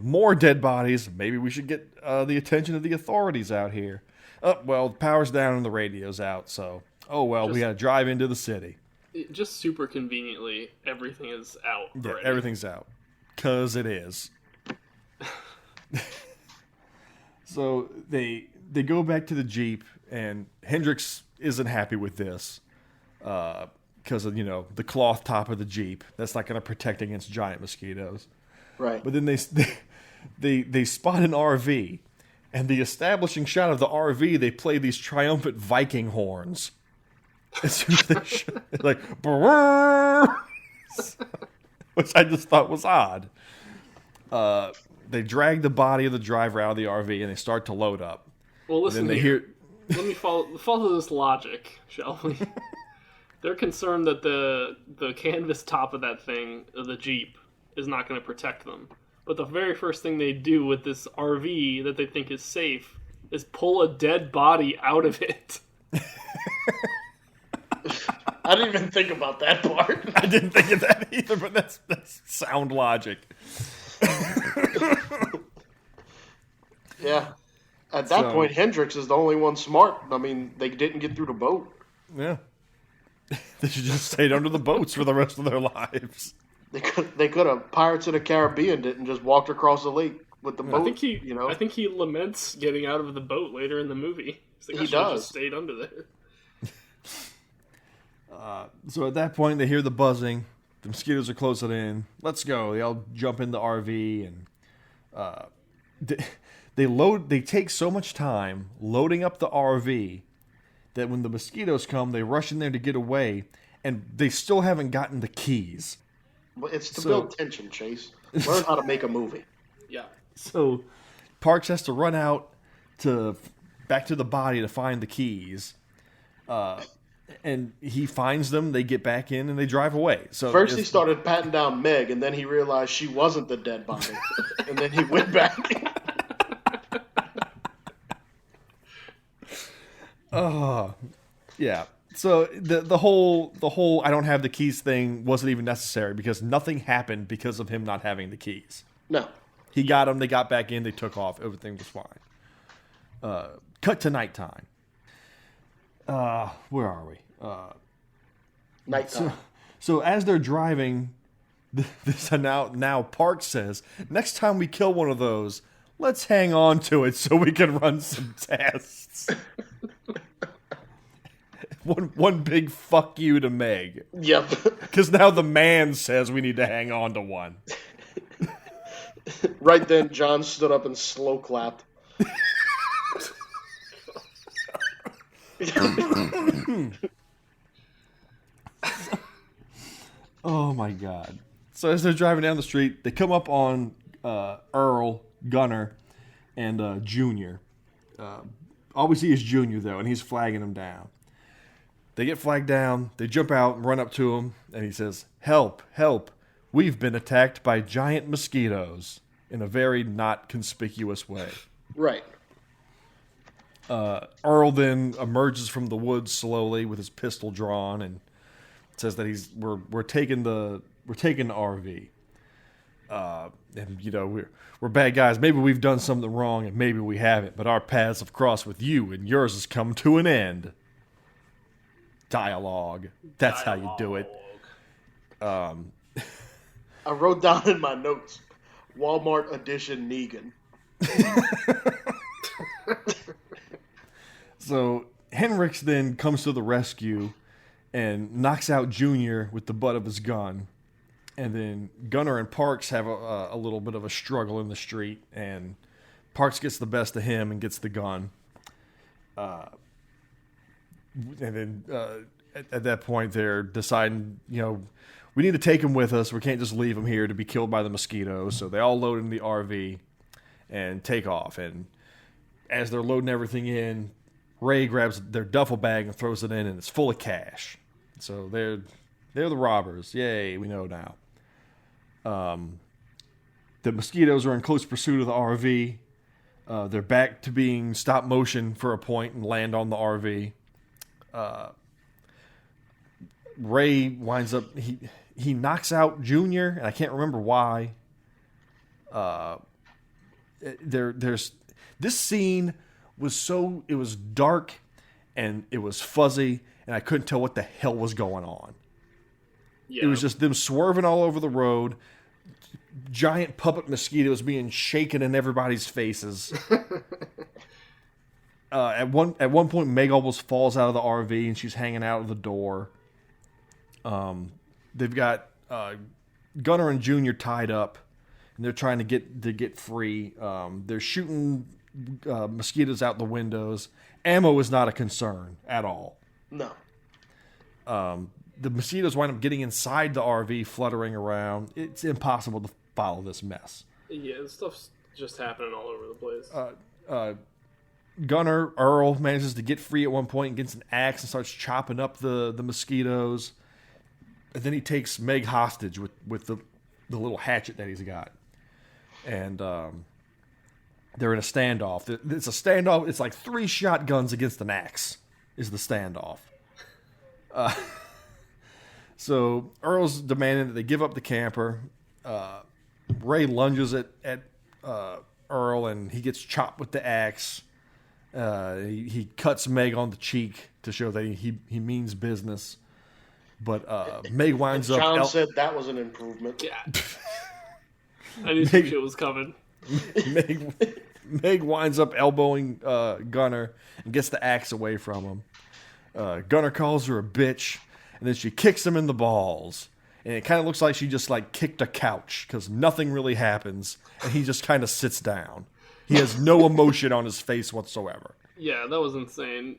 more dead bodies. Maybe we should get the attention of the authorities out here. Oh well, the power's down and the radio's out. So we got to drive into the city. Just super conveniently, everything is out. Yeah, already. everything's out 'cause it is. So they go back to the Jeep, and Hendrix isn't happy with this because of the cloth top of the Jeep. That's not going to protect against giant mosquitoes. Right. But then they spot an RV, and the establishing shot of the RV, they play these triumphant Viking horns. As soon as they like, which I just thought was odd. They drag the body of the driver out of the RV, and they start to load up. Well, listen. Let me follow this logic, shall we? They're concerned that the canvas top of that thing, the Jeep, is not going to protect them. But the very first thing they do with this RV that they think is safe is pull a dead body out of it. I didn't even think about that part. I didn't think of that either, but that's sound logic. Yeah. At that point, Hendricks is the only one smart. I mean, they didn't get through the boat. Yeah. They should just stayed under the boats for the rest of their lives. They could have Pirates of the Caribbean it and just walked across the lake with the boat. I think he laments getting out of the boat later in the movie. Like, he does. Just stayed under there. So at that point, they hear the buzzing. The mosquitoes are closing in. Let's go. They all jump in the RV and they take so much time loading up the RV that when the mosquitoes come, they rush in there to get away, and they still haven't gotten the keys. Well, it's to build tension, Chase. Learn how to make a movie. Yeah. So Parks has to run out back to the body to find the keys. And he finds them, they get back in, and they drive away. So first he started patting down Meg, and then he realized she wasn't the dead body. And then he went back. Yeah. So the whole I don't have the keys thing wasn't even necessary because nothing happened because of him not having the keys. No. He got them, they got back in, they took off, everything was fine. Cut to nighttime. Where are we? Nighttime. So as they're driving, now Parks says, next time we kill one of those, let's hang on to it so we can run some tests. One big fuck you to Meg. Yep. Because now the man says we need to hang on to one. Right then, John stood up and slow clapped. Oh my god. So as they're driving down the street, they come up on Earl, Gunnar, and Junior. All we see is Junior, though, and he's flagging them down. They get flagged down, they jump out and run up to him, and he says, "Help, help, we've been attacked by giant mosquitoes," in a very not conspicuous way. Right. Earl then emerges from the woods slowly with his pistol drawn and says that we're taking the RV. And you know, we're bad guys. Maybe we've done something wrong and maybe we haven't, but our paths have crossed with you and yours has come to an end. Dialogue. That's how you do it. I wrote down in my notes, Walmart edition Negan. So Henricks then comes to the rescue and knocks out Junior with the butt of his gun. And then Gunnar and Parks have a little bit of a struggle in the street, and Parks gets the best of him and gets the gun. And then at that point, they're deciding, you know, we need to take him with us. We can't just leave him here to be killed by the mosquitoes. So they all load in the RV and take off. And as they're loading everything in, Ray grabs their duffel bag and throws it in, and it's full of cash. So they're the robbers. Yay, we know now. The mosquitoes are in close pursuit of the RV. They're back to being stop motion for a point and land on the RV. Ray winds up, he knocks out Junior, and I can't remember why. There's this scene it was dark and it was fuzzy and I couldn't tell what the hell was going on. Yeah. It was just them swerving all over the road, giant puppet mosquitoes being shaken in everybody's faces. At one point, Meg almost falls out of the RV and she's hanging out of the door. They've got Gunnar and Junior tied up, and they're trying to get free. They're shooting mosquitoes out the windows. Ammo is not a concern at all. No. The mosquitoes wind up getting inside the RV, fluttering around. It's impossible to follow this mess. Yeah, stuff's just happening all over the place. Gunnar, Earl, manages to get free at one point and gets an axe and starts chopping up the mosquitoes. And then he takes Meg hostage with the little hatchet that he's got. And they're in a standoff. It's a standoff. It's like 3 shotguns against an axe is the standoff. So Earl's demanding that they give up the camper. Ray lunges at Earl, and he gets chopped with the axe. He cuts Meg on the cheek to show that he means business. But Meg winds up... John said that was an improvement. Yeah. I knew some shit was coming. Meg winds up elbowing Gunnar and gets the axe away from him. Gunnar calls her a bitch, and then she kicks him in the balls. And it kind of looks like she just like kicked a couch because nothing really happens, and he just kind of sits down. He has no emotion on his face whatsoever. Yeah, that was insane.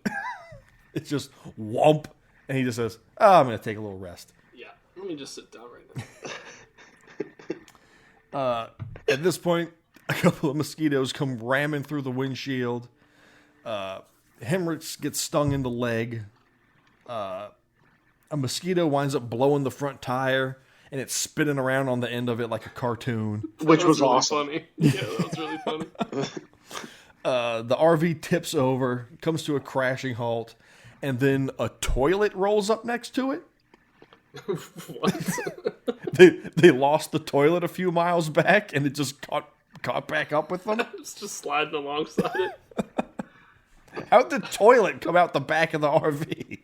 It's just whomp, and he just says, "Oh, I'm going to take a little rest." Yeah, let me just sit down right now. At this point, a couple of mosquitoes come ramming through the windshield. Hemrich gets stung in the leg. A mosquito winds up blowing the front tire, and it's spinning around on the end of it like a cartoon. Which was really awesome. Funny. Yeah, that was really funny. The RV tips over, comes to a crashing halt, and then a toilet rolls up next to it. What? They lost the toilet a few miles back, and it just caught back up with them. It's just sliding alongside it. How'd the toilet come out the back of the RV?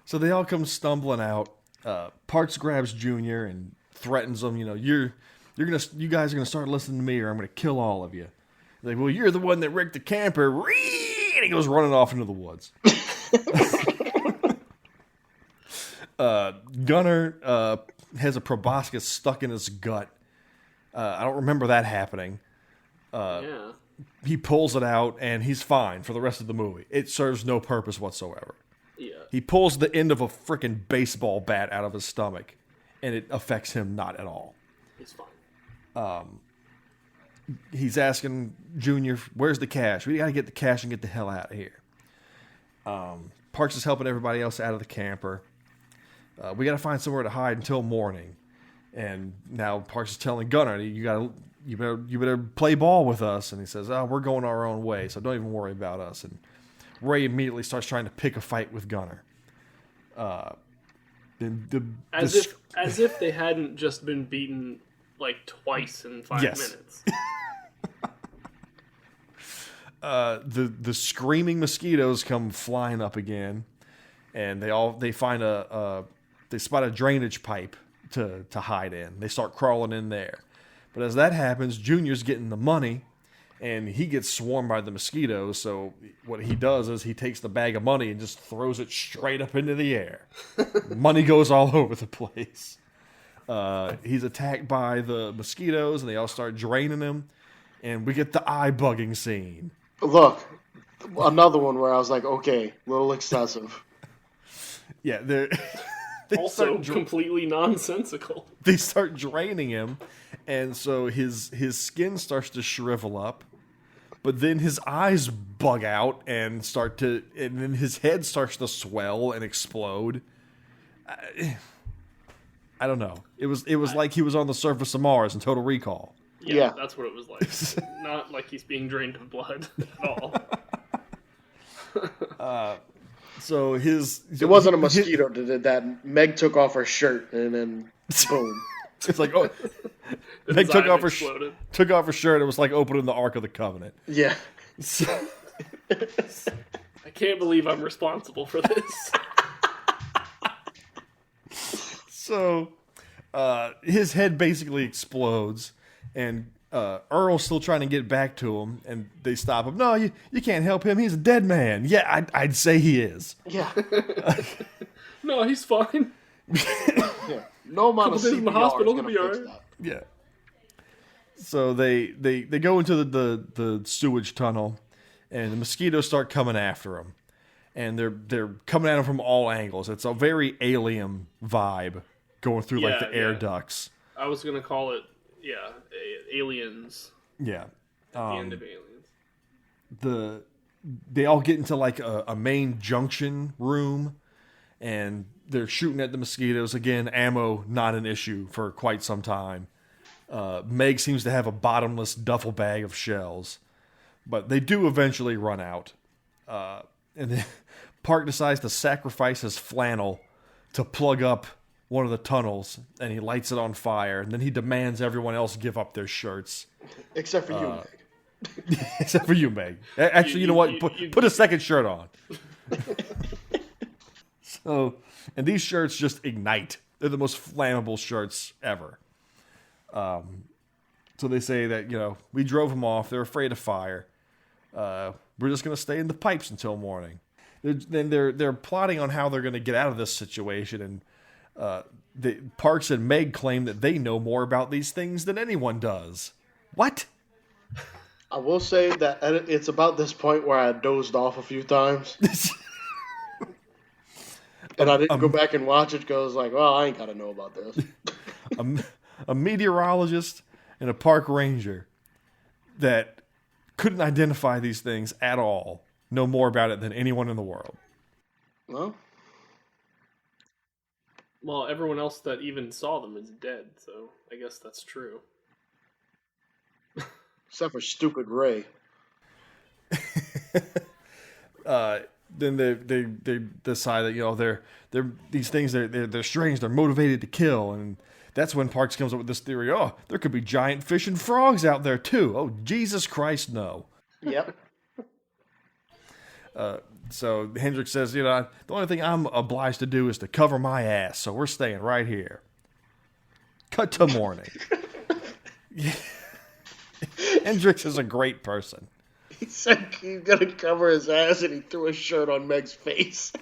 So they all come stumbling out. Parks grabs Junior and threatens him. You guys are gonna start listening to me, or I'm gonna kill all of you. Like, well, you're the one that wrecked the camper. And he goes running off into the woods. Gunnar has a proboscis stuck in his gut. I don't remember that happening. Yeah. He pulls it out, and he's fine for the rest of the movie. It serves no purpose whatsoever. Yeah. He pulls the end of a freaking baseball bat out of his stomach, and it affects him not at all. He's fine. He's asking Junior, where's the cash? We got to get the cash and get the hell out of here. Parks is helping everybody else out of the camper. We got to find somewhere to hide until morning. And now Parks is telling Gunnar, you better play ball with us. And he says, we're going our own way, so don't even worry about us. And Ray immediately starts trying to pick a fight with Gunnar. As if they hadn't just been beaten like twice in 5 minutes. The screaming mosquitoes come flying up again, and they spot a drainage pipe to hide in. They start crawling in there, but as that happens, Junior's getting the money, and he gets swarmed by the mosquitoes. So what he does is he takes the bag of money and just throws it straight up into the air. Money goes all over the place. He's attacked by the mosquitoes, and they all start draining him, and we get the eye bugging scene. Look, another one where I was like, okay, a little excessive. Yeah, they also completely nonsensical. They start draining him, and so his skin starts to shrivel up, but then his eyes bug out and then his head starts to swell and explode. I don't know. It was like he was on the surface of Mars in Total Recall. Yeah, that's what it was like. Not like he's being drained of blood at all. So it wasn't a mosquito that did that. Meg took off her shirt and then boom. It's like, oh, Meg took off her shirt. It was like opening the Ark of the Covenant. Yeah. I can't believe I'm responsible for this. So his head basically explodes, and Earl's still trying to get back to him, and they stop him. No, you can't help him. He's a dead man. Yeah, I'd say he is. Yeah. No, he's fine. Yeah. No amount of CPR in the hospital to be all right. Yeah. So they go into the sewage tunnel, and the mosquitoes start coming after him, and they're coming at him from all angles. It's a very Alien vibe going through like the air ducts. I was gonna call it, Aliens. Yeah. At the end of Aliens. they all get into like a main junction room, and they're shooting at the mosquitoes. Again, ammo not an issue for quite some time. Meg seems to have a bottomless duffel bag of shells, but they do eventually run out. And then Park decides to sacrifice his flannel to plug up one of the tunnels, and he lights it on fire, and then he demands everyone else give up their shirts. Except for you, Meg. Except for you, Meg. Actually, you know what? Put a second shirt on. So, and these shirts just ignite. They're the most flammable shirts ever. So they say that, we drove them off. They're afraid of fire. We're just going to stay in the pipes until morning. Then they're plotting on how they're going to get out of this situation. And Parks and Meg claim that they know more about these things than anyone does. What? I will say that it's about this point where I dozed off a few times. And I didn't go back and watch it because I was like, well, I ain't got to know about this. A meteorologist and a park ranger that couldn't identify these things at all know more about it than anyone in the world. Well, everyone else that even saw them is dead, so I guess that's true. Except for stupid Ray. Then they decide that they're these things they're strange, they're motivated to kill, and that's when Parks comes up with this theory. Oh, there could be giant fish and frogs out there too. Oh, Jesus Christ, no. Yep. So Hendricks says, the only thing I'm obliged to do is to cover my ass, so we're staying right here. Cut to morning. Hendricks is a great person. He said he's going to cover his ass, and he threw his shirt on Meg's face.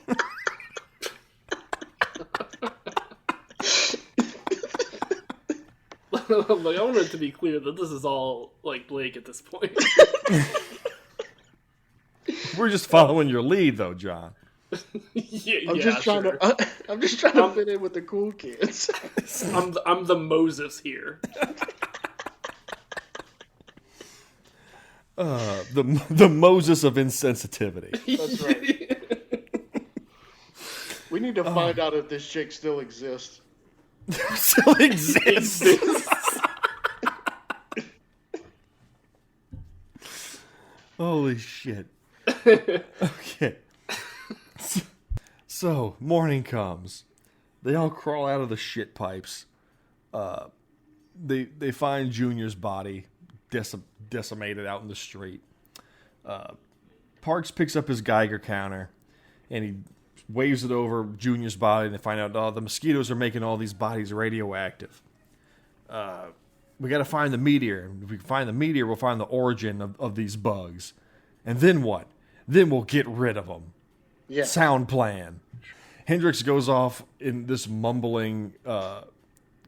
Like, I want it to be clear that this is all, like, Blake at this point. We're just following your lead, though, John. I'm just trying to fit in with the cool kids. I'm the Moses here. The Moses of insensitivity. That's right. We need to find out if this chick still exists. Still exists. Holy shit. Okay. So, morning comes. They all crawl out of the shit pipes. They find Junior's body decimated out in the street. Parks picks up his Geiger counter and he waves it over Junior's body, and they find out the mosquitoes are making all these bodies radioactive. We got to find the meteor. If we can find the meteor, we'll find the origin of these bugs. And then what? Then we'll get rid of them. Yeah. Sound plan. Hendricks goes off in this mumbling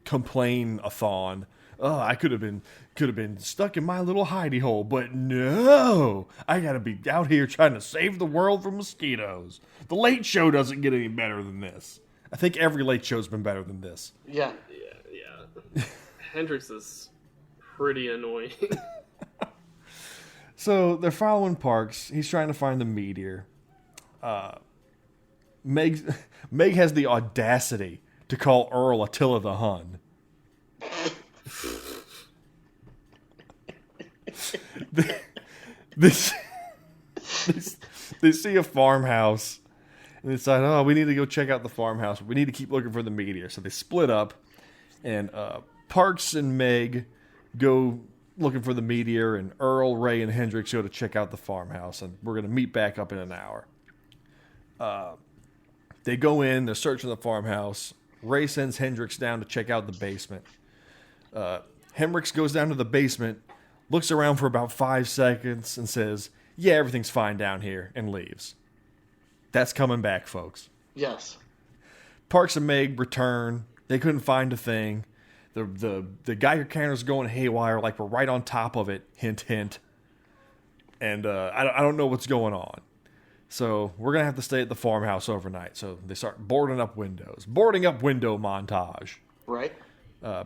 complain-a-thon. I could have been stuck in my little hidey hole, but no, I gotta be out here trying to save the world from mosquitoes. The Late Show doesn't get any better than this. I think every Late Show's been better than this. Yeah. Hendricks is pretty annoying. So they're following Parks. He's trying to find the meteor. Meg has the audacity to call Earl Attila the Hun. They see a farmhouse and they decide, we need to go check out the farmhouse. We need to keep looking for the meteor. So they split up, and Parks and Meg go looking for the meteor, and Earl, Ray, and Hendricks go to check out the farmhouse, and we're going to meet back up in an hour. They go in, they're searching the farmhouse. Ray sends Hendricks down to check out the basement. Hendricks goes down to the basement, looks around for about 5 seconds, and says, yeah, everything's fine down here, and leaves. That's coming back, folks. Yes. Parks and Meg return. They couldn't find a thing. The Geiger counter's going haywire, like we're right on top of it. Hint, hint. And I don't know what's going on. So we're going to have to stay at the farmhouse overnight. So they start boarding up windows. Boarding up window montage. Right.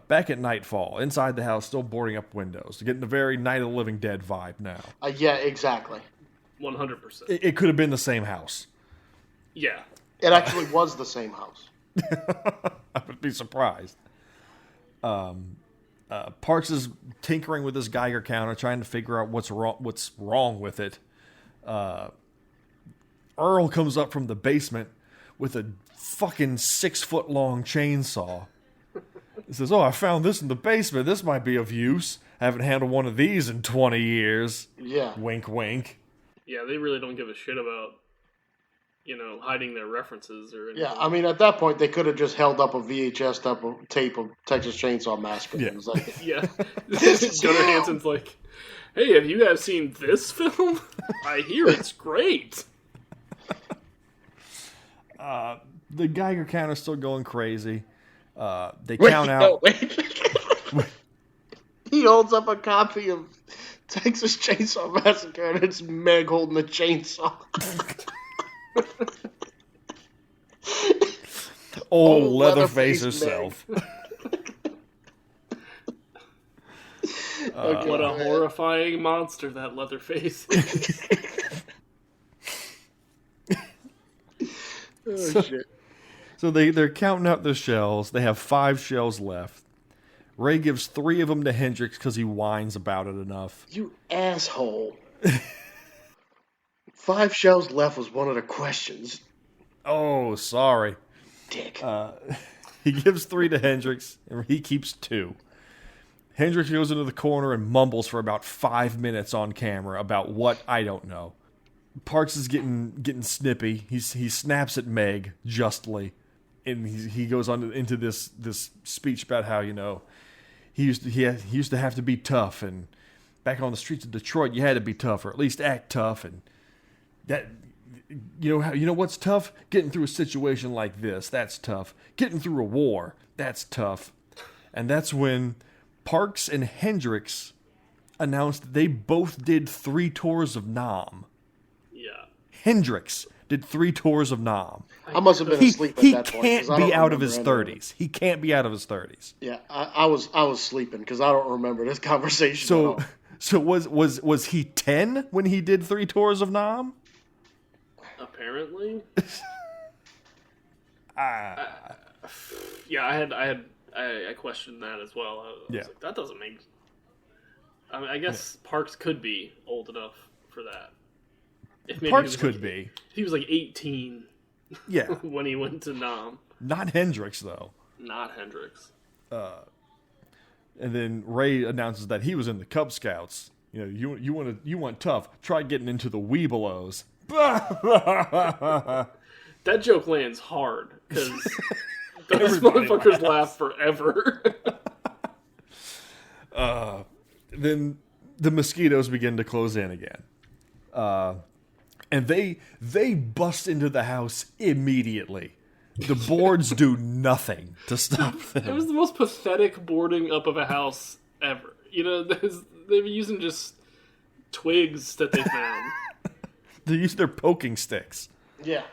Back at nightfall, inside the house, still boarding up windows. Getting the very Night of the Living Dead vibe now. Yeah, exactly. 100%. It could have been the same house. Yeah. It actually was the same house. I would be surprised. Parks is tinkering with this Geiger counter, trying to figure out what's wrong with it. Earl comes up from the basement with a fucking 6-foot-long chainsaw. He says, "Oh, I found this in the basement. This might be of use. I haven't handled one of these in 20 years. Yeah. Wink, wink. Yeah, they really don't give a shit about, hiding their references or anything. Yeah, I mean, at that point, they could have just held up a VHS tape of Texas Chainsaw Massacre. Yeah. It was like, Yeah. This is Gunnar him. Hansen's like, "Hey, have you guys seen this film? I hear it's great." The Geiger counter's still going crazy. They count out. Wait. He holds up a copy of Texas Chainsaw Massacre, and it's Meg holding the chainsaw. Old Leatherface Leatherface herself. Okay, What a man. horrifying monster that Leatherface is. Oh, shit. So they're counting out their shells. They have 5 shells left. Ray gives 3 of them to Hendrix because he whines about it enough. You asshole. 5 shells left was one of the questions. Oh, sorry. Dick. He gives 3 to Hendrix, and he keeps 2. Hendrix goes into the corner and mumbles for about 5 minutes on camera about what, I don't know. Parks is getting snippy. He snaps at Meg justly, and he goes on into this speech about how he used to have to be tough, and back on the streets of Detroit you had to be tough, or at least act tough, and that you know what's tough? Getting through a situation like this, that's tough. Getting through a war, that's tough. And that's when Parks and Hendrix announced they both did 3 tours of Nam. Yeah. Hendrix did 3 tours of Nam. I must have been asleep at He that point. can't 'cause I be don't out of remember his any it. 30s. He can't be out of his 30s. Yeah, I was sleeping because I don't remember this conversation at all. So was he 10 when he did 3 tours of Nam? Apparently. Yeah, I questioned that as well. I was like, that doesn't make. I mean, I guess Parks could be old enough for that. If maybe Parks could be. He was like 18. Yeah. When he went to Nam. Not Hendrix though. Not Hendrix. And then Ray announces that he was in the Cub Scouts. You want tough. Try getting into the Weebelows. That joke lands hard because those motherfuckers laugh forever. Then the mosquitoes begin to close in again. And they bust into the house immediately. The boards do nothing to stop It them. was the most pathetic boarding up of a house ever. They were using just twigs that they found. They use their poking sticks. Yeah.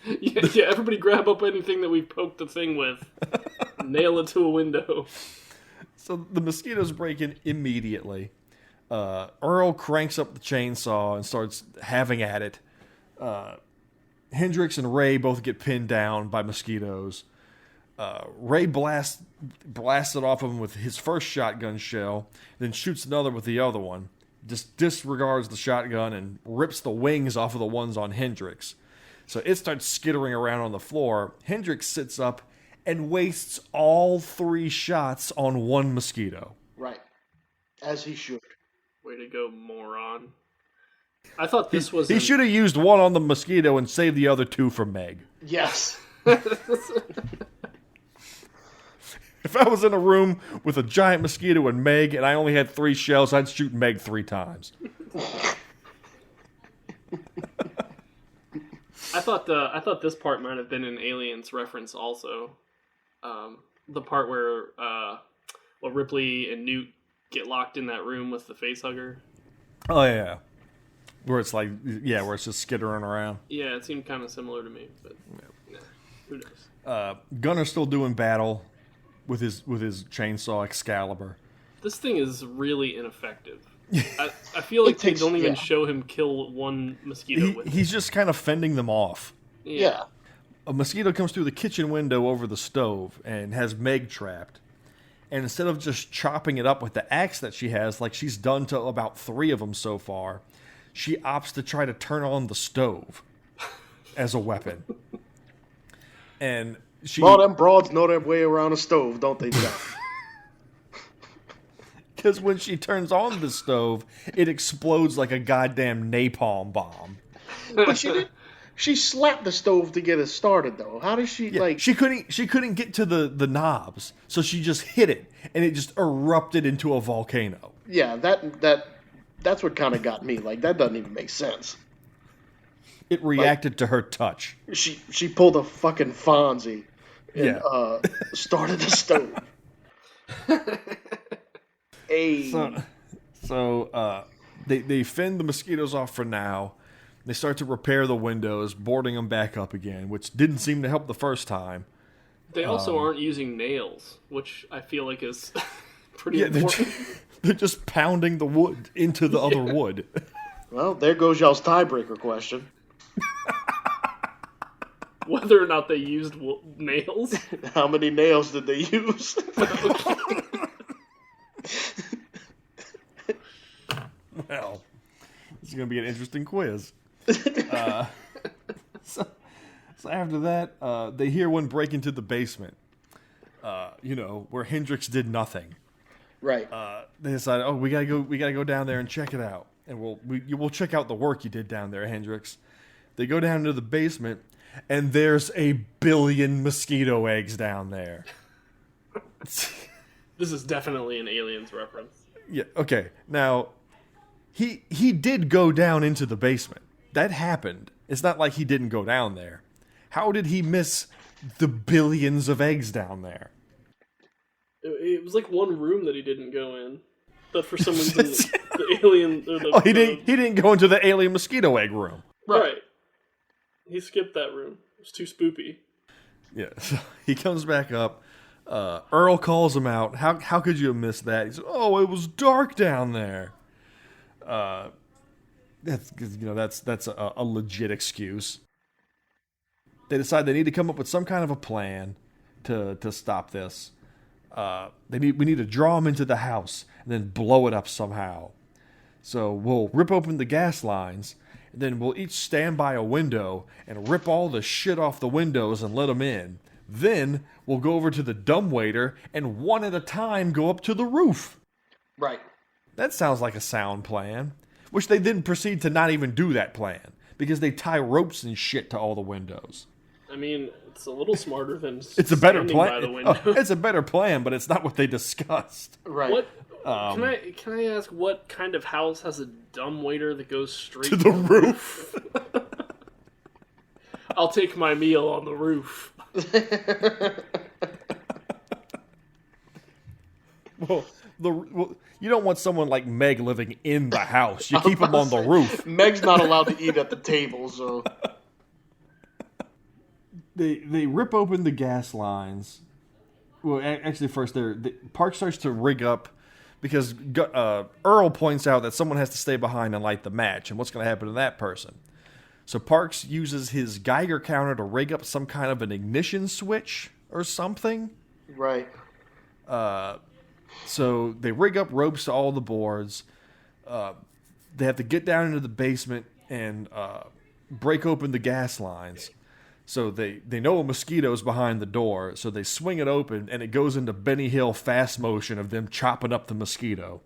Yeah, everybody grab up anything that we've poked the thing with. Nail it to a window. So the mosquitoes break in immediately. Earl cranks up the chainsaw and starts having at it. Hendrix and Ray both get pinned down by mosquitoes. Ray blasts it off of him with his first shotgun shell, then shoots another with the other one. Just disregards the shotgun and rips the wings off of the ones on Hendrix. So it starts skittering around on the floor. Hendrix sits up and wastes all 3 shots on one mosquito. Right. As he should. Way to go, moron. I thought this was... He should have used one on the mosquito and saved the other 2 for Meg. Yes. If I was in a room with a giant mosquito and Meg, and I only had 3 shells, I'd shoot Meg 3 times. I thought this part might have been an Aliens reference also. The part where Ripley and Newt get locked in that room with the facehugger. Oh, yeah. Where it's like, where it's just skittering around. Yeah, it seemed kind of similar to me, but who knows? Gunnar's still doing battle with his chainsaw Excalibur. This thing is really ineffective. I feel like they takes- don't even yeah. show him kill one mosquito with it. He's just kind of fending them off. Yeah. A mosquito comes through the kitchen window over the stove and has Meg trapped. And instead of just chopping it up with the axe that she has, like she's done to about 3 of them so far, she opts to try to turn on the stove as a weapon. And she... All them broads know their way around a stove, don't they, John? Because when she turns on the stove, it explodes like a goddamn napalm bomb. But she didn't. She slapped the stove to get it started, though. How does she like? She couldn't get to the knobs, so she just hit it, and it just erupted into a volcano. Yeah, that's what kind of got me. Like that doesn't even make sense. It reacted to her touch. She pulled a fucking Fonzie and Yeah. Started the stove. So they fend the mosquitoes off for now. They start to repair the windows, boarding them back up again, which didn't seem to help the first time. They also aren't using nails, which I feel like is pretty Yeah, important. they're just pounding the wood into the other wood. Well, there goes y'all's tiebreaker question. Whether or not they used nails. How many nails did they use? Well, this is going to be an interesting quiz. So after that, they hear one break into the basement, where Hendrix did nothing. Right. They decide, we gotta go down there and check it out, and we'll check out the work you did down there, Hendrix. They go down into the basement, and there's a billion mosquito eggs down there. This is definitely an Aliens reference. Yeah. Okay. Now, he did go down into the basement. That happened. It's not like he didn't go down there. How did he miss the billions of eggs down there? It was like one room that he didn't go in. But for some reason, the alien... Or the, He didn't go into the alien mosquito egg room. Right. He skipped that room. It was too spoopy. Yeah. So he comes back up. Earl calls him out. How could you have missed that? He said, "Oh, it was dark down there." That's a legit excuse. They decide they need to come up with some kind of a plan to stop this. We need to draw them into the house and then blow it up somehow. So we'll rip open the gas lines, and then we'll each stand by a window and rip all the shit off the windows and let them in. Then we'll go over to the dumbwaiter and one at a time go up to the roof. Right. That sounds like a sound plan. Which they then proceed to not even do that plan, because they tie ropes and shit to all the windows. I mean, it's a little smarter than It's a better standing by plan. the window. It's a better plan, but it's not what they discussed. Right. What? Can I ask what kind of house has a dumbwaiter that goes straight To the roof. I'll take my meal on the roof. Well, you don't want someone like Meg living in the house. You keep them on the roof. Meg's not allowed to eat at the table, so They rip open the gas lines. Well, actually, first Park starts to rig up because Earl points out that someone has to stay behind and light the match, and what's going to happen to that person? So Parks uses his Geiger counter to rig up some kind of an ignition switch or something. right. So they rig up ropes to all the boards. They have to get down into the basement and break open the gas lines. So they know a mosquito's behind the door, so they swing it open, and it goes into Benny Hill fast motion of them chopping up the mosquito.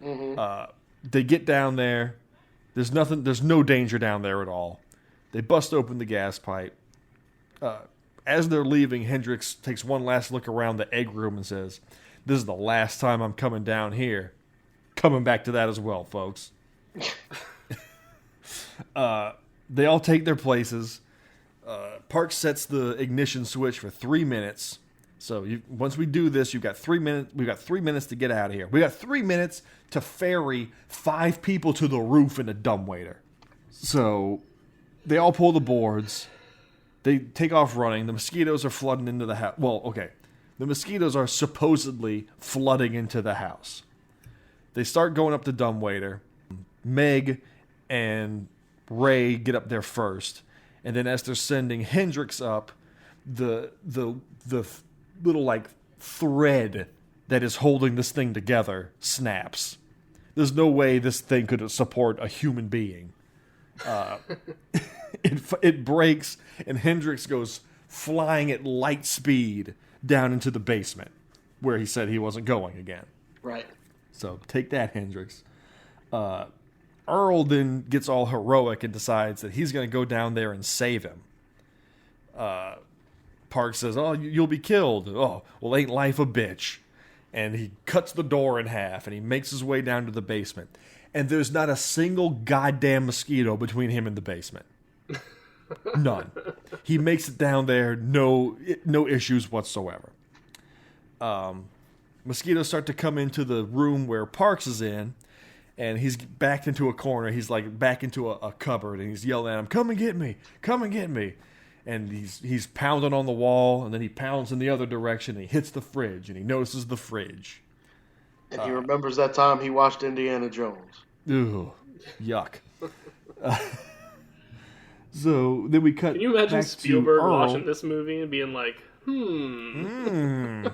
Mm-hmm. They get down there. There's no danger down there at all. They bust open the gas pipe. As they're leaving, Hendrix takes one last look around the egg room and says, "This is the last time I'm coming down here." Coming back to that as well, folks. They all take their places. Parks sets the ignition switch for 3 minutes. So once we do this, you've got 3 minutes. We've got 3 minutes to get out of here. We got 3 minutes to ferry 5 people to the roof in a dumbwaiter. So they all pull the boards. They take off running. The mosquitoes are flooding into the house. Well, okay. The mosquitoes are supposedly flooding into the house. They start going up the dumbwaiter. Meg and Ray get up there first, and then as they're sending Hendrix up, the little like thread that is holding this thing together snaps. There's no way this thing could support a human being. It breaks, and Hendrix goes flying at light speed down into the basement, where he said he wasn't going again. Right. So take that, Hendrix. Earl then gets all heroic and decides that he's going to go down there and save him. Park says, "Oh, you'll be killed." "Oh, well, ain't life a bitch?" And he cuts the door in half, and he makes his way down to the basement. And there's not a single goddamn mosquito between him and the basement. None. He makes it down there, no issues whatsoever. Mosquitoes start to come into the room where Parks is in, and he's backed into a corner. He's like back into a cupboard, and he's yelling at him, "Come and get me! Come and get me!" And he's pounding on the wall, and then he pounds in the other direction, and he hits the fridge, and he notices the fridge. And he remembers that time he watched Indiana Jones. Ugh, yuck. So then we cut. Can you imagine back Spielberg to Earl. watching this movie and being like, No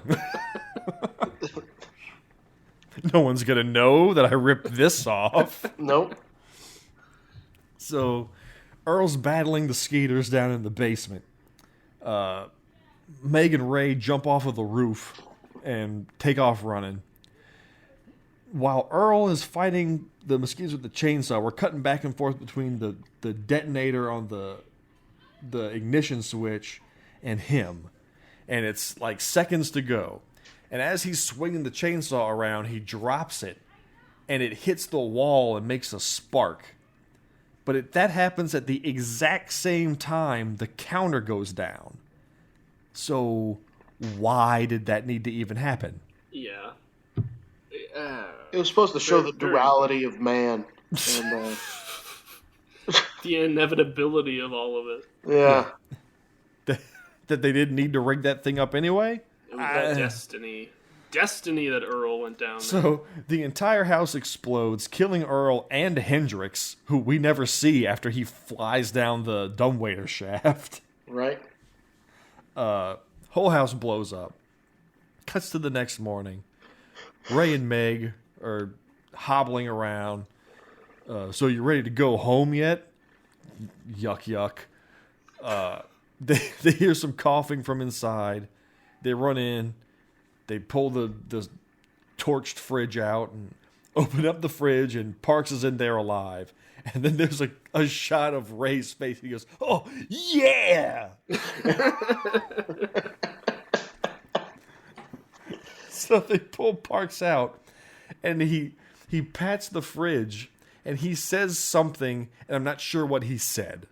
one's going to know that I ripped this off. Nope. So Earl's battling the skeeters down in the basement. Meg and Ray jump off of the roof and take off running. While Earl is fighting the mosquitoes with the chainsaw, we're cutting back and forth between the detonator on the ignition switch and him. And it's like seconds to go. And as he's swinging the chainsaw around, he drops it. And it hits the wall and makes a spark. But that happens at the exact same time the counter goes down. So why did that need to even happen? yeah. It was supposed to show the duality of man. And, The inevitability of all of it. yeah. That they didn't need to rig that thing up anyway? It was that destiny. Destiny that Earl went down there. So the entire house explodes, killing Earl and Hendrix, who we never see after he flies down the dumbwaiter shaft. Right. Whole house blows up. Cuts to the next morning. Ray and Meg are hobbling around. So you ready to go home yet? Yuck, yuck. They hear some coughing from inside. They run in. They pull the torched fridge out and open up the fridge, and Parks is in there alive. And then there's a shot of Ray's face. He goes, "Oh, yeah!" So they pull Parks out, and he pats the fridge, and he says something, and I'm not sure what he said.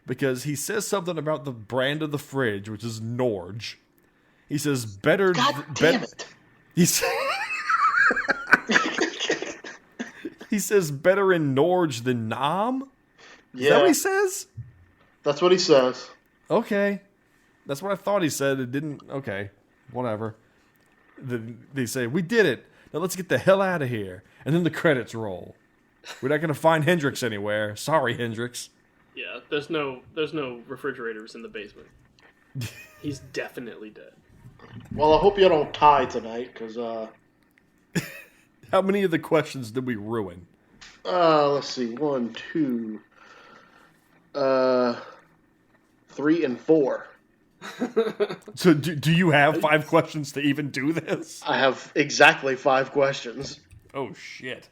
Because he says something about the brand of the fridge, which is Norge. He says, better... God damn it. He says, better in Norge than Nam? Is that what he says? That's what he says. Okay. That's what I thought he said. It didn't... Okay. Whatever. They say, we did it. Now let's get the hell out of here. And then the credits roll. We're not going to find Hendrix anywhere. Sorry, Hendrix. Yeah, there's no refrigerators in the basement. He's definitely dead. Well, I hope you don't tie tonight, because, How many of the questions did we ruin? let's see. 1, 2, 3, and 4. So do you have 5 questions to even do this? I have exactly 5 questions. Oh, shit.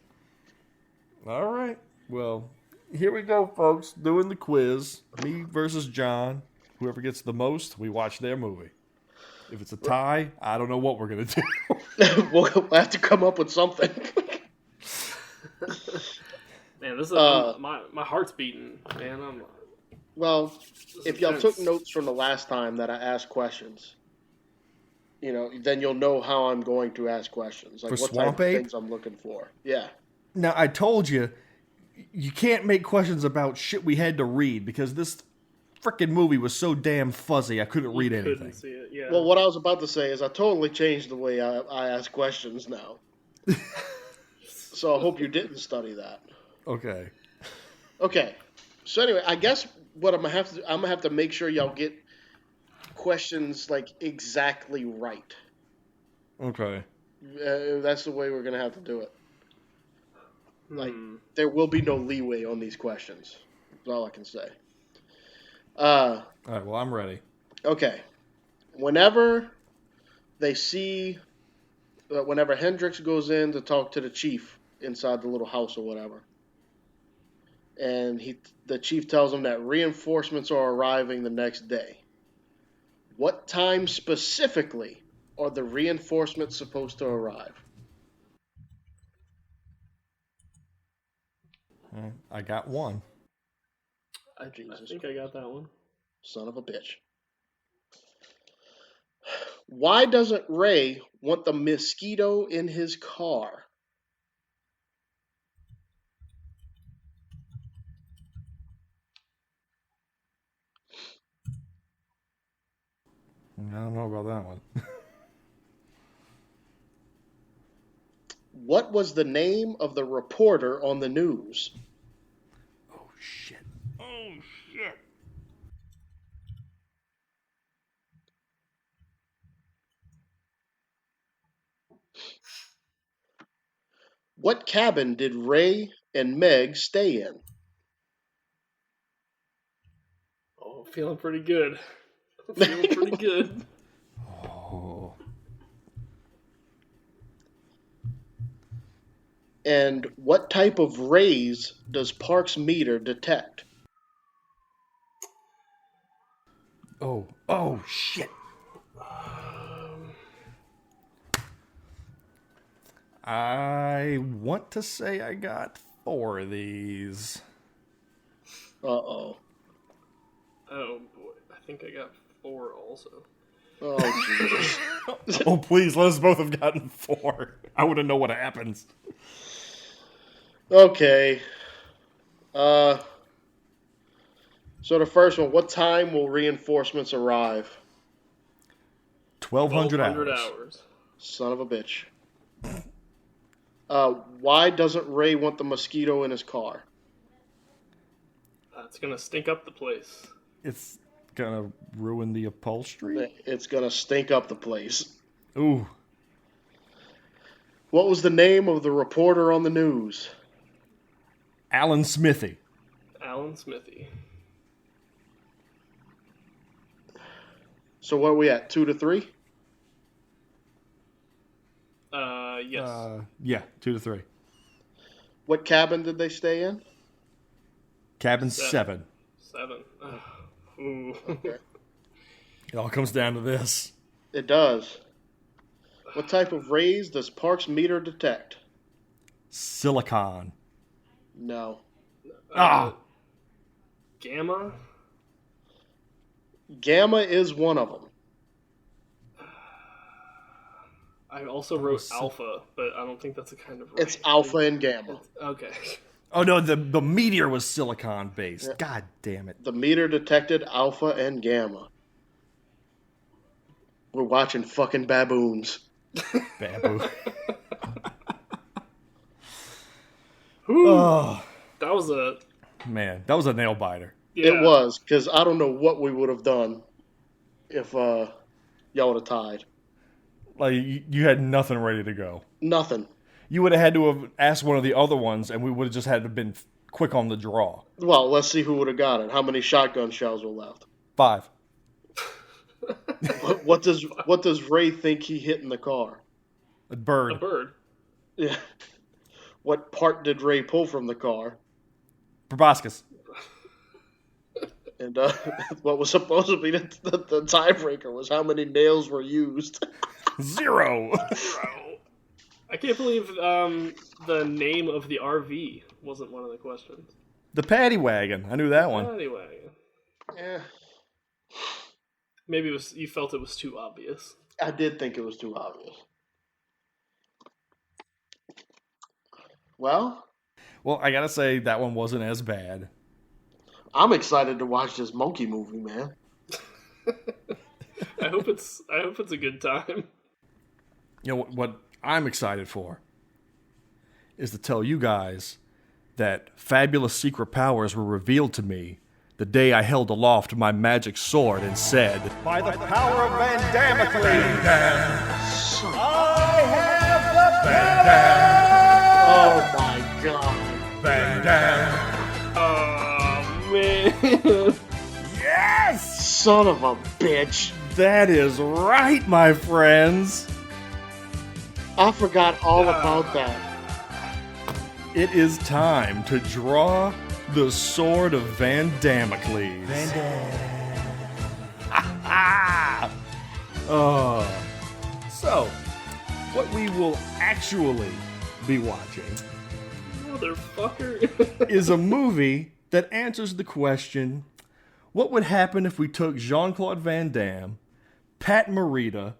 All right. Well, here we go, folks. Doing the quiz. Me versus John. Whoever gets the most, we watch their movie. If it's a tie, I don't know what we're going to do. We'll have to come up with something. Man, this is my heart's beating. Man, Well, if y'all intense. took notes from the last time that I asked questions, then you'll know how I'm going to ask questions. Like For what type Swamp of Ape? things I'm looking for. Yeah. Now, I told you, you can't make questions about shit we had to read because this freaking movie was so damn fuzzy I couldn't read anything. couldn't see it. Yeah. Well, what I was about to say is I totally changed the way I ask questions now. So I hope you didn't study that. Okay. Okay. So anyway, I guess what I'm gonna have to do, I'm gonna have to make sure y'all get questions like exactly right. Okay. That's the way we're gonna have to do it. Like Hmm. there will be no leeway on these questions. That's all I can say. All right. Well, I'm ready. Okay. Whenever they see, whenever Hendrix goes in to talk to the chief inside the little house or whatever, and the chief tells him that reinforcements are arriving the next day. What time specifically are the reinforcements supposed to arrive? I got one. I Jesus think I got that one. Son of a bitch. Why doesn't Ray want the Mosquito in his car? I don't know about that one. What was the name of the reporter on the news? Oh shit. Oh shit. What cabin did Ray and Meg stay in? Oh, feeling pretty good. Feeling pretty good. Oh. And what type of rays does Park's meter detect? Oh. Oh shit. I want to say I got 4 of these. Uh-oh. Oh boy, I think I got 4 also. Oh, Jesus. Oh, please, let us both have gotten 4. I want to know what happens. Okay. So the first one, what time will reinforcements arrive? 1,200 1,200 hours. hours. Son of a bitch. Why doesn't Ray want the Mosquito in his car? It's gonna stink up the place. It's gonna ruin the upholstery. It's gonna stink up the place. Ooh. What was the name of the reporter on the news? Alan Smithy. Alan Smithy. So what are we at? 2 to 3? Yes. Yeah, 2 to 3. What cabin did they stay in? Cabin 7. 7. Ooh. Okay. It all comes down to this. It does. What type of rays does Park's meter detect? Silicon. No. Gamma? Gamma is one of them. I also wrote alpha, but I don't think that's a kind of ray. It's alpha and gamma. Okay. Oh no, the meteor was silicon based. Yeah. God damn it. The meter detected alpha and gamma. We're watching fucking baboons. Baboon. Oh, that was a nail biter. Yeah. It was, because I don't know what we would have done if y'all would have tied. Like, you had nothing ready to go. Nothing. You would have had to have asked one of the other ones, and we would have just had to have been quick on the draw. Well, let's see who would have got it. How many shotgun shells were left? 5. What does Ray think he hit in the car? A bird. A bird. Yeah. What part did Ray pull from the car? Proboscis. And what was supposed to be the tiebreaker was how many nails were used. 0. I can't believe the name of the RV wasn't one of the questions. The paddy wagon. I knew that one. Paddy wagon. Yeah. Maybe you felt it was too obvious. I did think it was too obvious. Well, I gotta say that one wasn't as bad. I'm excited to watch this monkey movie, man. I hope it's a good time. You know what I'm excited for is to tell you guys that fabulous secret powers were revealed to me the day I held aloft my magic sword and said, "By the power of Van Damocles, I have the Oh my god. Van Dam." Oh, man. Yes! Son of a bitch. That is right, my friends. I forgot all about that. It is time to draw the sword of Van Damocles. Van Dam. So, what we will actually be watching Motherfucker. is a movie that answers the question, what would happen if we took Jean-Claude Van Damme, Pat Morita,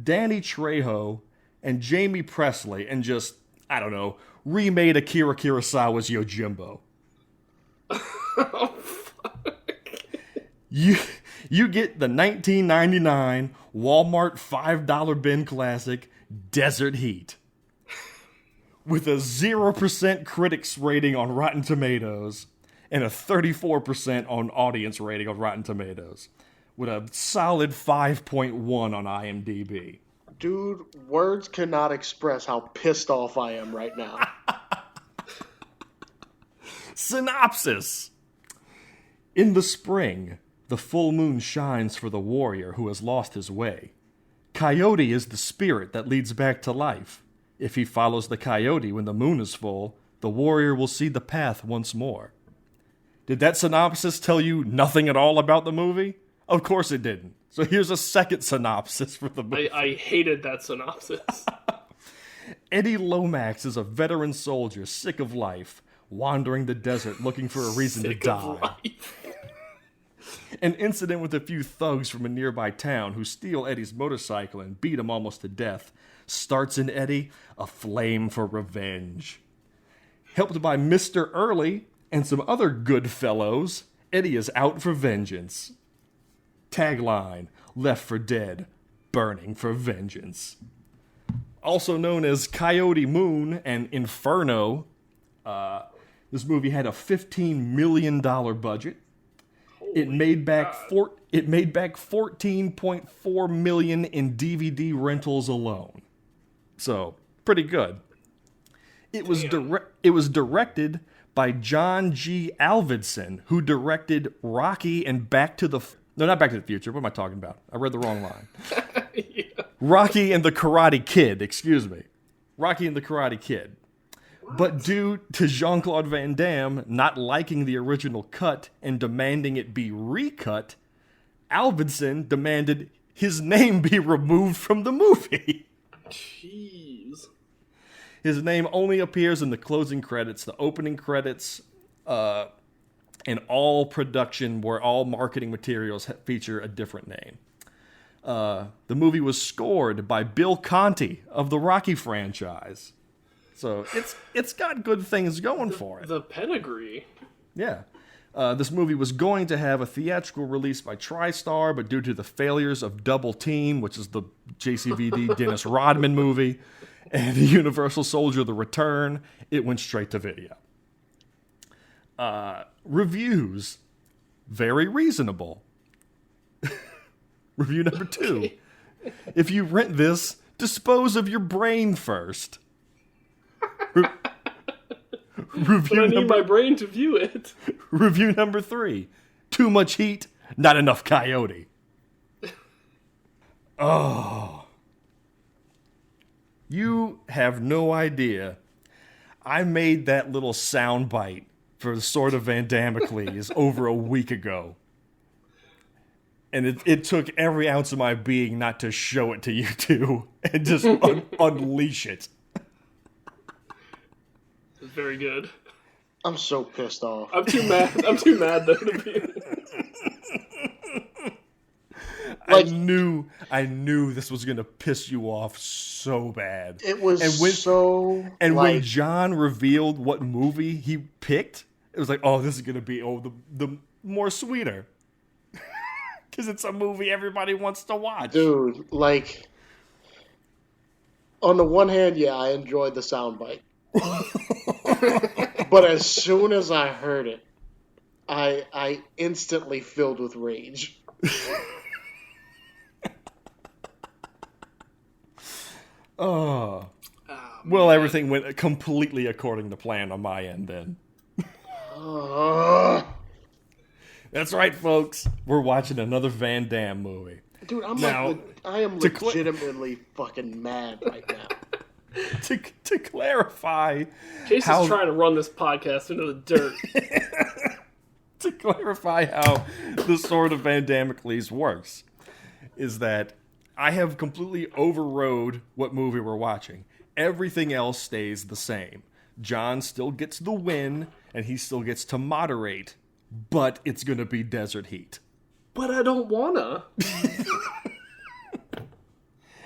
Danny Trejo, and Jamie Presley and just, I don't know, remade Akira Kurosawa's Yojimbo? Oh, fuck. You get the 1999 Walmart $5 bin classic Desert Heat with a 0% critics rating on Rotten Tomatoes and a 34% on audience rating on Rotten Tomatoes with a solid 5.1 on IMDb. Dude, words cannot express how pissed off I am right now. Synopsis. In the spring, the full moon shines for the warrior who has lost his way. Coyote is the spirit that leads back to life. If he follows the coyote when the moon is full, the warrior will see the path once more. Did that synopsis tell you nothing at all about the movie? Of course it didn't. So here's a second synopsis for the movie. I hated that synopsis. Eddie Lomax is a veteran soldier sick of life, wandering the desert looking for a reason to Sick of die. life. An incident with a few thugs from a nearby town who steal Eddie's motorcycle and beat him almost to death starts in Eddie a flame for revenge. Helped by Mr. Early and some other good fellows, Eddie is out for vengeance. Tagline, Left for Dead, Burning for Vengeance. Also known as Coyote Moon and Inferno, this movie had a $15 million budget. It made back $14.4 million in DVD rentals alone. So, pretty good. It was directed by John G. Alvidson, who directed Rocky and Back to the not Back to the Future. What am I talking about? I read the wrong line. Yeah. Rocky and the Karate Kid, excuse me. Rocky and the Karate Kid. But due to Jean-Claude Van Damme not liking the original cut and demanding it be recut, Alvidson demanded his name be removed from the movie. Jeez. His name only appears in the closing credits, the opening credits, and all production where all marketing materials feature a different name. The movie was scored by Bill Conti of the Rocky franchise. So it's got good things going for it. The pedigree. Yeah. This movie was going to have a theatrical release by TriStar, but due to the failures of Double Team, which is the JCVD Dennis Rodman movie, and Universal Soldier The Return, it went straight to video. Reviews, very reasonable. Review number 2. If you rent this, dispose of your brain first. But I need my brain to view it. Review number 3. Too much heat, not enough coyote. Oh. You have no idea. I made that little sound bite for the Sword of Van Damocles over a week ago. And it took every ounce of my being not to show it to you two and just unleash it. It's very good. I'm so pissed off. I'm too mad though to be. I knew this was gonna piss you off so bad. It was when John revealed what movie he picked, it was like, oh, this is gonna be the more sweeter. Because it's a movie everybody wants to watch. Dude, like, on the one hand, yeah, I enjoyed the soundbite. But as soon as I heard it, I instantly filled with rage. Oh. Well, everything went completely according to plan on my end then. That's right, folks. We're watching another Van Damme movie. Dude, Now, I am legitimately fucking mad right now. To clarify, Jason's trying to run this podcast into the dirt. To clarify how the Sword of Van Damocles works, is that I have completely overrode what movie we're watching. Everything else stays the same. John still gets the win, and he still gets to moderate, but it's going to be desert heat. But I don't wanna.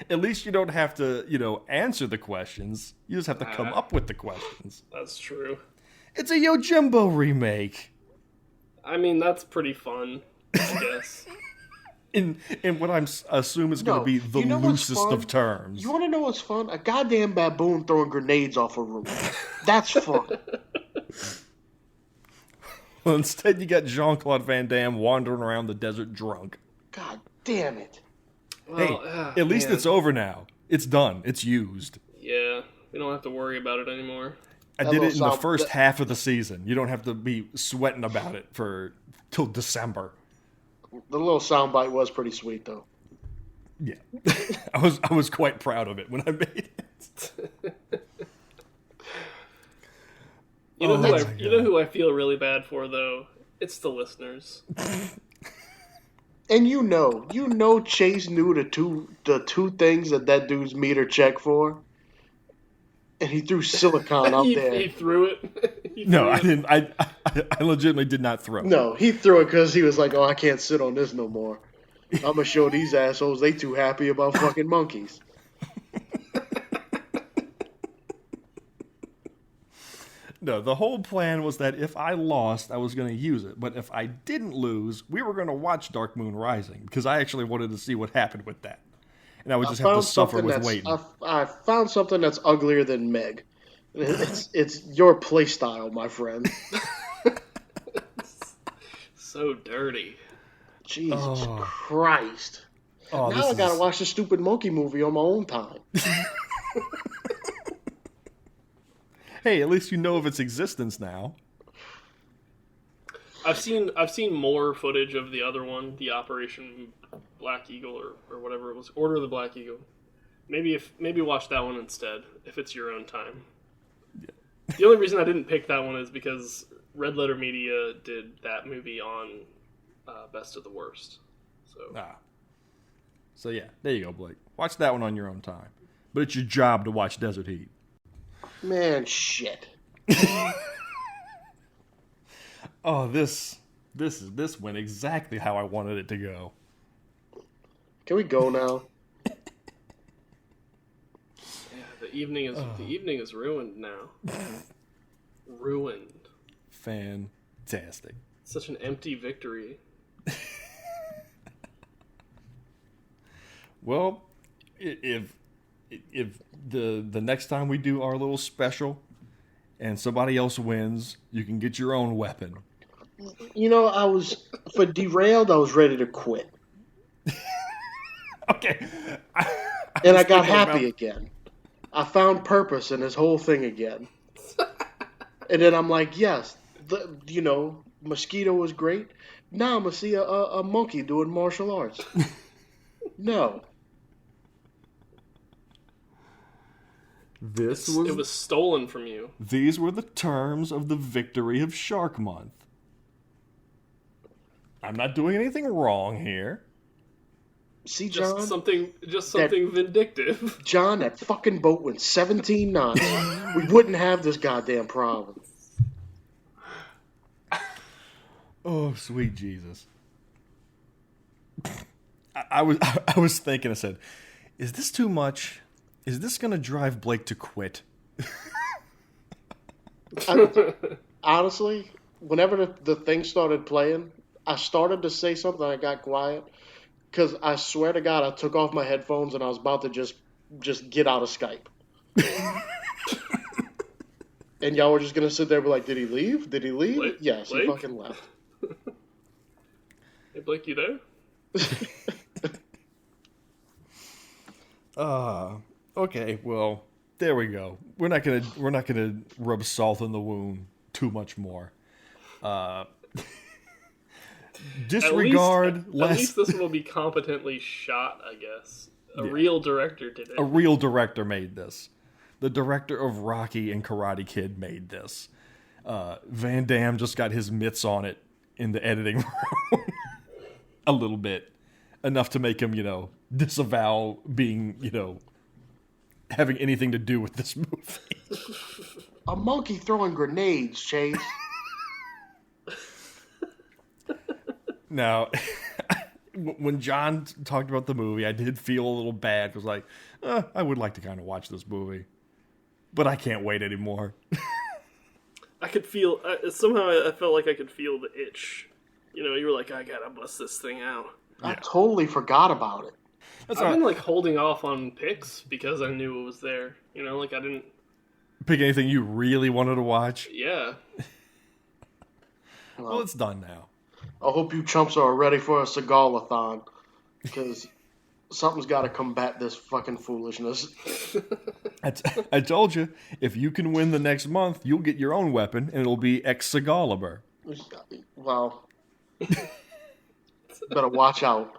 At least you don't have to, answer the questions. You just have to come up with the questions. That's true. It's a Yojimbo remake. I mean, that's pretty fun, I guess. In what I'm assume is going to be the loosest of terms. You want to know what's fun? A goddamn baboon throwing grenades off a roof. That's fun. Well, instead you got Jean-Claude Van Damme wandering around the desert drunk. God damn it. Well, hey, at least it's over now. It's done. It's used. Yeah, we don't have to worry about it anymore. I did it in the first half of the season. You don't have to be sweating about it till December. The little soundbite was pretty sweet, though. Yeah, I was quite proud of it when I made it. You know who I feel really bad for though? It's the listeners. And you know Chase knew the two things that dude's meter checked for, and he threw silicon up there. He threw it. I didn't. I legitimately did not throw it. No, he threw it because he was like, "Oh, I can't sit on this no more. I'm gonna show these assholes they too happy about fucking monkeys." No, the whole plan was that if I lost, I was going to use it. But if I didn't lose, we were going to watch Dark Moon Rising because I actually wanted to see what happened with that. And I would just have to suffer with waiting. I found something that's uglier than Meg. It's your play style, my friend. So dirty. Jesus Christ. Oh, now I gotta watch the stupid monkey movie on my own time. Hey, at least you know of its existence now. I've seen more footage of the other one, the Operation Black Eagle or whatever it was, Order of the Black Eagle. Maybe watch that one instead if it's your own time. Yeah. The only reason I didn't pick that one is because Red Letter Media did that movie on Best of the Worst. So yeah, there you go, Blake. Watch that one on your own time. But it's your job to watch Desert Heat. Man, shit. Oh, this went exactly how I wanted it to go. Can we go now? Yeah, the evening is ruined now. Ruined. Fantastic. Such an empty victory. Well, if the next time we do our little special and somebody else wins, you can get your own weapon. You know, for Derailed, I was ready to quit. Okay. I got happy again. I found purpose in this whole thing again. And then I'm like, yes, Mosquito was great. Now I'm going to see a monkey doing martial arts. No. It was stolen from you. These were the terms of the victory of Shark Month. I'm not doing anything wrong here. See, John? Just something vindictive. John, that fucking boat went 17 knots. We wouldn't have this goddamn problem. Oh, sweet Jesus. I was thinking, I said, is this too much? Is this going to drive Blake to quit? Honestly, whenever the thing started playing, I started to say something, I got quiet. Because I swear to God, I took off my headphones and I was about to just get out of Skype. And y'all were just gonna sit there and be like, did he leave? Did he leave? Blake? Yes, Blake? he fucking left. Hey, Blake, you there? Okay, well, there we go. We're not gonna rub salt in the wound too much more. Disregard At less. least this one will be competently shot, I guess. A real director did it. A real director made this. The director of Rocky and Karate Kid made this. Van Damme just got his mitts on it in the editing room. A little bit. Enough to make him, disavow being, having anything to do with this movie. A monkey throwing grenades, Chase. Now, when John talked about the movie, I did feel a little bad. It was like, I would like to kind of watch this movie. But I can't wait anymore. I could feel... somehow I felt like I could feel the itch. You were like, I gotta bust this thing out. I totally forgot about it. I've been, holding off on picks because I knew it was there. I didn't... Pick anything you really wanted to watch? Yeah. Well, it's done now. I hope you chumps are ready for a cigar-a-thon, because something's got to combat this fucking foolishness. I told you, if you can win the next month, you'll get your own weapon, and it'll be Excalibur. Well, better watch out.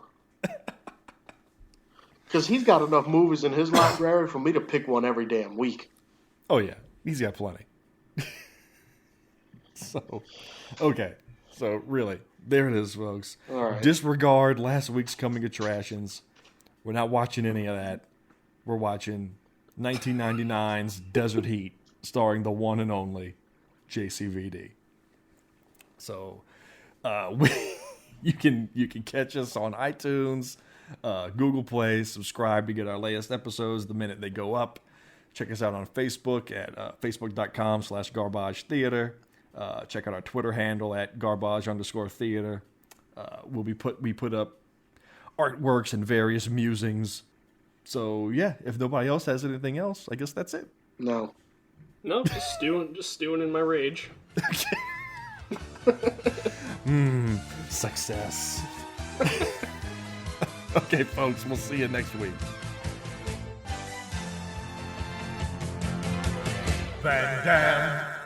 Because he's got enough movies in his library for me to pick one every damn week. Oh, yeah. He's got plenty. Okay. So, really, there it is, folks. All right. Disregard last week's Coming Attractions. We're not watching any of that. We're watching 1999's Desert Heat, starring the one and only JCVD. So, you can catch us on iTunes, Google Play. Subscribe to get our latest episodes the minute they go up. Check us out on Facebook at facebook.com/Garbage Theater. Check out our Twitter handle at garbage_theater. We put up artworks and various musings. So yeah, if nobody else has anything else, I guess that's it. No, just stewing in my rage. Success. Okay, folks, we'll see you next week. Van Damme.